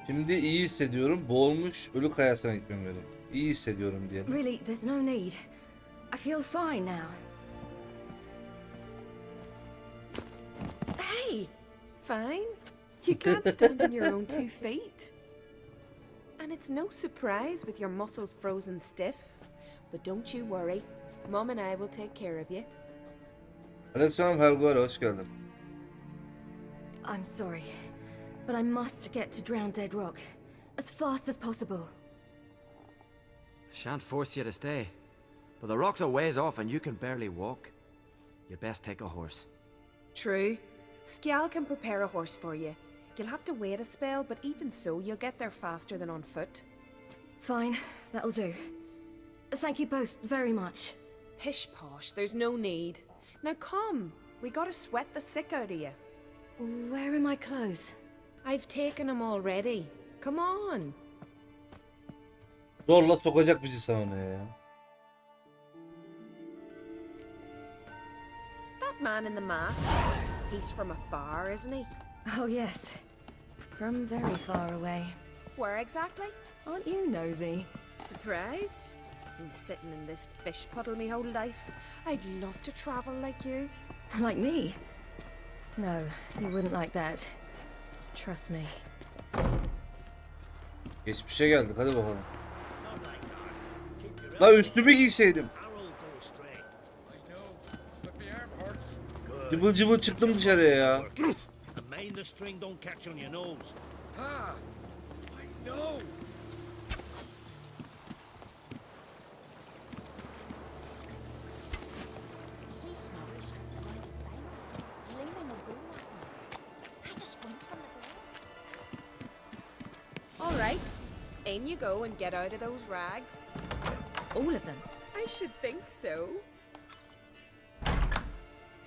Şimdi iyi hissediyorum. Boğulmuş ölü kayasına gitmem gerek. İyi hissediyorum diyelim. Really, there's no need. I feel fine now. Hey! Fine. You can't stand on your own 2 feet. And it's no surprise with your muscles frozen stiff. But don't you worry. Mom and I will take care of you. Aleykümselam Helgo'ya hoş geldin. I'm sorry, but I must get to Drowned Dead Rock as fast as possible. Shan't force you to stay. But the rock's a ways off and you can barely walk. You'd best take a horse. True. Skjal can prepare a horse for you. You'll have to wait a spell, but even so, you'll get there faster than on foot. Fine, that'll do. Thank you both very much. Pish posh, there's no need. Now come, we gotta sweat the sick out of you. Where are my clothes? I've taken them already. Come on. Zorla sokacak bizi saunaya ya. That man in the mask, he's from afar, isn't he? Oh yes, from very far away. Where exactly? Aren't you nosy? Surprised? Been sitting in this fish puddle me whole life. I'd love to travel like you. Like me? No, you wouldn't like that. Trust me. Geçmişe geldik, hadi bakalım. La üstümü giyseydim. Cıbıl cıbıl çıktım dışarıya ya. And mind the string don't catch on your nose. Ah, I know. See Snorri stripped the mountain final, gleaming a gold at me. I just squint from the ground. All right. In you go and get out of those rags. All of them? I should think so.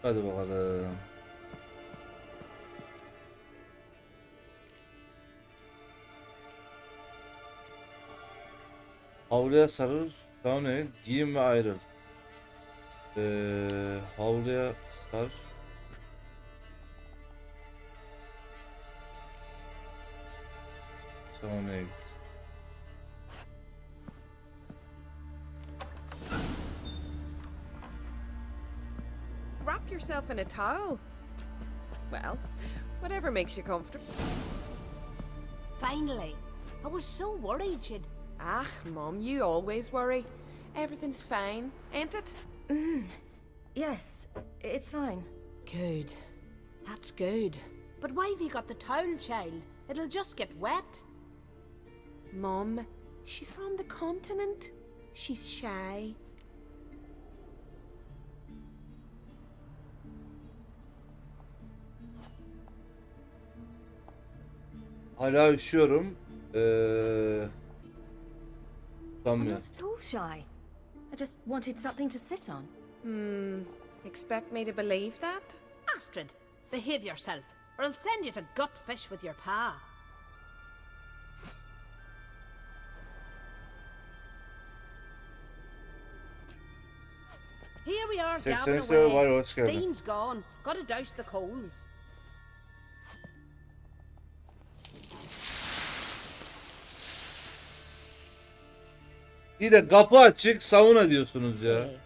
Hadi bakalım. Havluya sarıl, sonra giyim ve ayrıl. Havluya sar. Sonra git. Wrap yourself in a towel. Well, whatever makes you comfortable. Finally. I was so worried you'd... Ah, Mum, you always worry. Everything's fine, ain't it? Yes, it's fine. Good. That's good. But why have you got the towel, child? It'll just get wet. Mum, she's from the continent. She's shy. Hala üşüyorum. I'm Sanmıyorum. not at all shy. I just wanted something to sit on. Expect me to believe that? Astrid, behave yourself, or I'll send you to gut fish with your pa. Here we are, gabbing 83 var, away. hoş geldin. Steam's gone. Gotta douse the coals. Bir de kapı açık, sauna diyorsunuz ya. Say,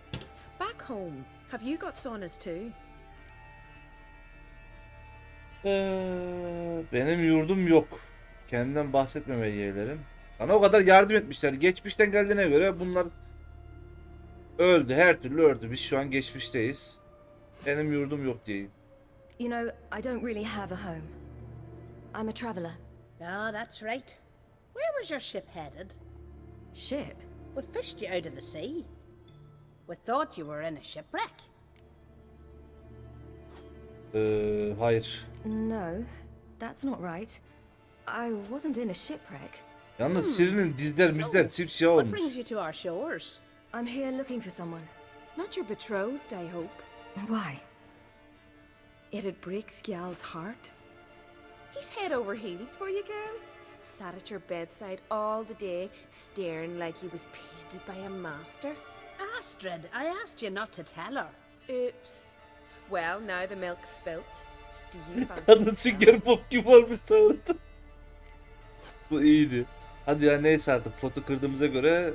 back home, have you got saunas too? Benim yurdum yok. Kendimden bahsetmemeyi yeğlerim. Bana o kadar yardım etmişler. Geçmişten geldiğine göre bunlar öldü. Her türlü öldü. Biz şu an geçmişteyiz. Benim yurdum yok diyeyim. You know, I don't really have a home. I'm a traveller. Ah, that's right. Where was your ship headed? Ship? We fished you out of the sea. We thought you were in a shipwreck. Hayır. No, that's not right. I wasn't in a shipwreck. Yalnız Siri'nin dizler mizler simsiyah What olmuş. brings you to our shores? I'm here looking for someone. Not your betrothed, I hope. Why? It'd break Skjal's heart. He's head over heels for you, girl. Sat at your bedside all the day, staring like he was painted by a master. Astrid, I asked you not to tell her. Oops. Well, now the milk's spilt. Do you fancy Kadın Skjal? sünger pop gibi olmuş sonunda. Bu iyiydi. Hadi ya neyse artık potu kırdığımıza göre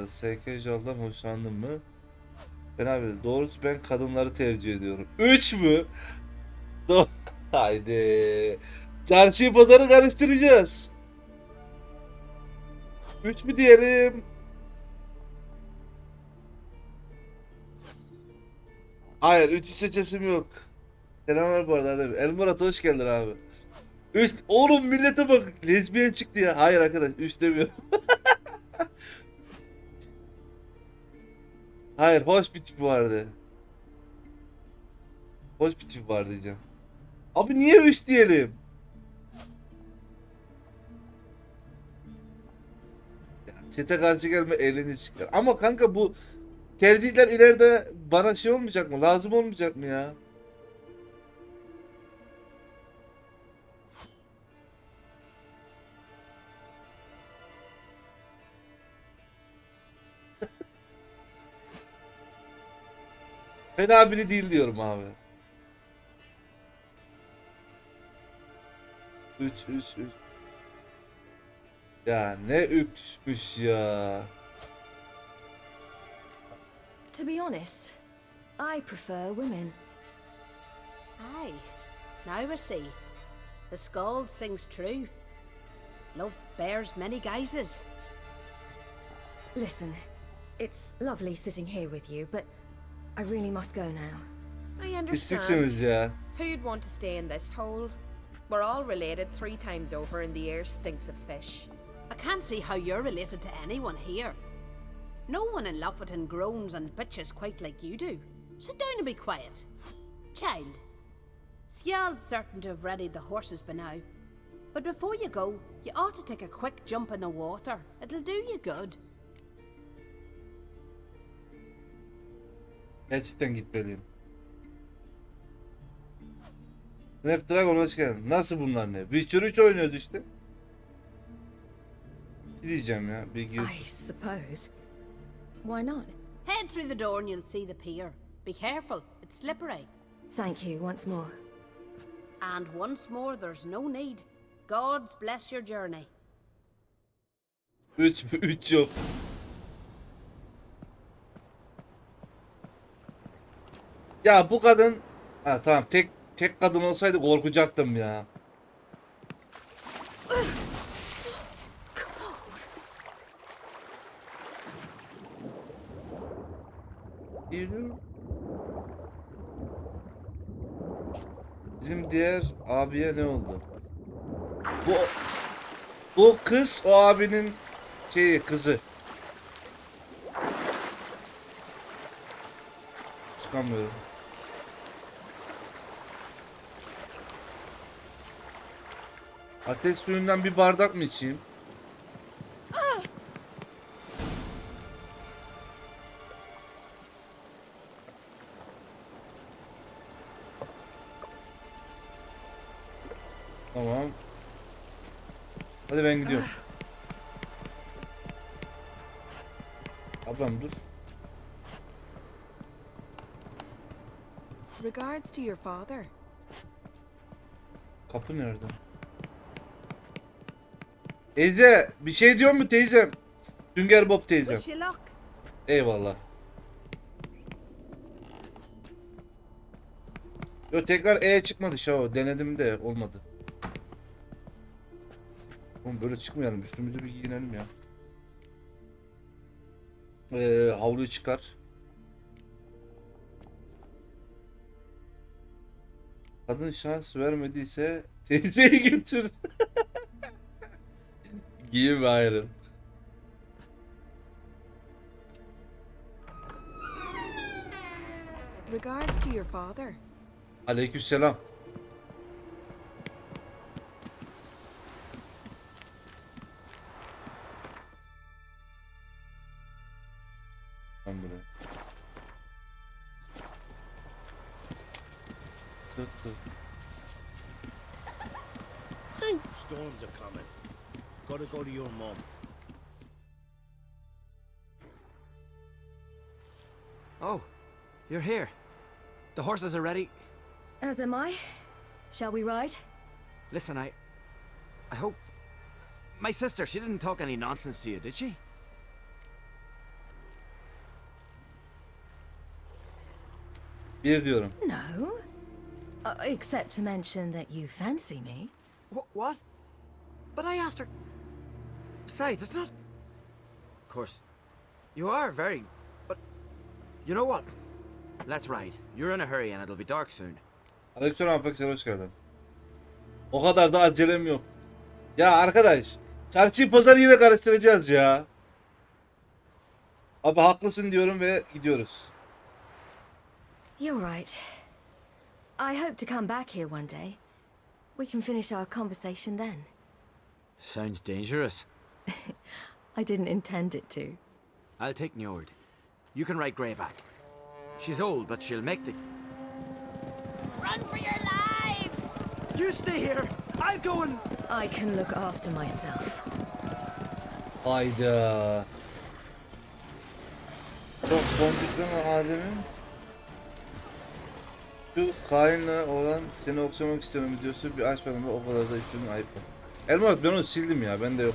Shacozad'dan hoşlandın mı? Ben abi doğrusu ben kadınları tercih ediyorum. 3 mü? Haydi. Çarşıyı pazarı karıştıracağız. 3 mü diyelim? Hayır 3'ü seçesim yok. Selamlar bu arada abi. Elmurat hoş geldin abi. Üst oğlum millete bak lezbiyen çıktı ya. Hayır arkadaş 3 demiyorum. Hayır hoş bir tip vardı. Hoş bir tip var diyeceğim. Abi niye 3 diyelim? Ya, çete karşı gelme elini çıkar. Ama kanka bu tercihler ileride bana şey olmayacak mı? Lazım olmayacak mı ya? Fena biri değil diyorum abi. 3. Ya ne 3'müş ya. To be honest, I prefer women. Aye. Now we see. The skald sings true. Love bears many guises. Listen, it's lovely sitting here with you, but I really must go now. I understand. Pisliksiniz ya. Who'd want to stay in this hole? We're all related 3 times over and the air stinks of fish. I can't see how you're related to anyone here. No one in Lofferton groans and bitches quite like you do. Sit down and be quiet. Child, Scial's certain to have readied the horses by now. But before you go, you ought to take a quick jump in the water. It'll do you good. Gerçekten gitmeliyim. Snapdragon hoş geldin. Nasıl bunlar ne? Witcher 3 oynuyoruz işte. Ne diyeceğim ya? Bir gir. I suppose. Why not? Head through the door and you'll see the pier. Be careful, it's slippery. Thank you once more. And once more, there's no need. Gods bless your journey. 3 yok. Ya bu kadın... Ha tamam, tek kadın olsaydı korkacaktım ya. Bizim diğer abiye ne oldu? Bu kız o abinin kızı. Çıkamıyorum. Ateş suyundan bir bardak mı içeyim? Tamam. Hadi ben gidiyorum. Ablam dur. Regards to your father. Kapı nerede? Teyze bir şey diyor mu teyzem? Sünger Bob teyzem. Wish you luck. Eyvallah. Yo tekrar çıkmadı Shao. Denedim de olmadı. Oğlum böyle çıkmayalım. Üstümüzü bir giyinelim ya. Havluyu çıkar. Kadın şans vermediyse teyzeyi götür. Giyin ayrı. Regards to your father. Aleykümselam. Ben buraya. Storms are coming. Gotta go to your mum. Oh, you're here. The horses are ready. As am I. Shall we ride? Listen, I hope... My sister, she didn't talk any nonsense to you, did she? Bir diyorum. No. Except to mention that you fancy me. What? But I asked her... Besides, it's not... Of course, you are very... But... You know what? Let's ride. You're in a hurry and it'll be dark soon. Aleykümselam Apeksel hoş geldin. O kadar da acelem yok. Ya arkadaş, çarşıyı pazarı yine karıştıracağız ya. Abi haklısın diyorum ve gidiyoruz. You're right. I hope to come back here one day. We can finish our conversation then. Sounds dangerous. I didn't intend it to. I'll take Njord. You can ride Greyback. She's old, but she'll make the... Run for your lives! You stay here! I'll go and... I can look after myself. Hayda. Çok boncuklu Adem'in şu Kain'le olan seni okşamak istiyorum videosu bir açmadım da o kadar da istedim ayıp. Elmarat ben onu sildim ya, bende yok.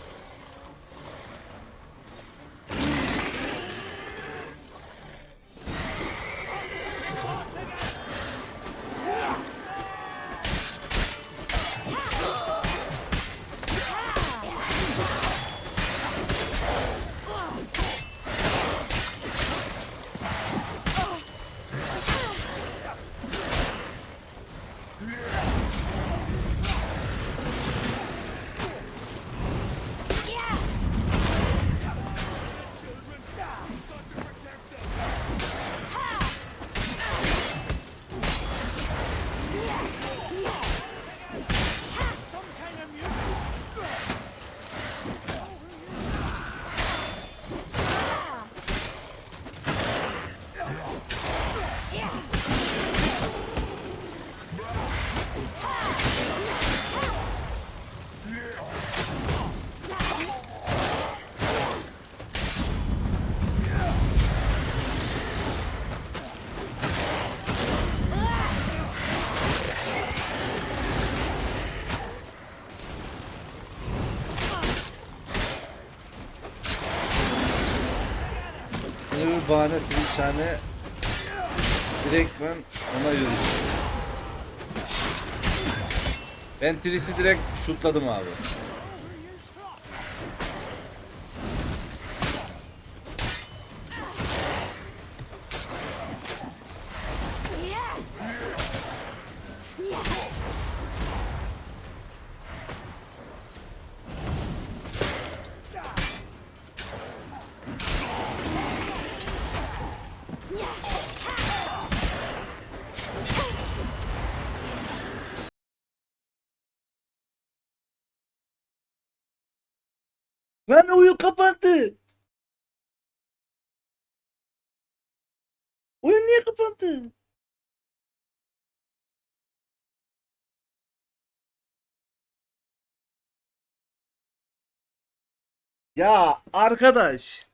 bir bahane bir tane direktmen ona yürüdüm. Ben Tris'i direkt şutladım abi. Lan oyun kapandı. Oyun niye kapandı? Ya arkadaş.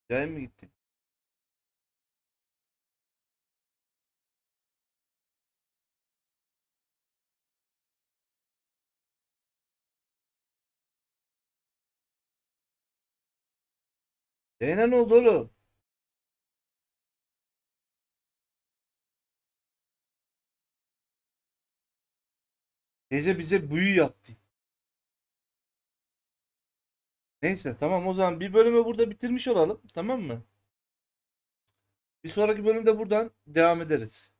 Yayın mı gitti? Yayına ne oldu oğlum? Gece bize büyü yaptı. Neyse tamam o zaman bir bölümü burada bitirmiş olalım. Tamam mı? Bir sonraki bölümde buradan devam ederiz.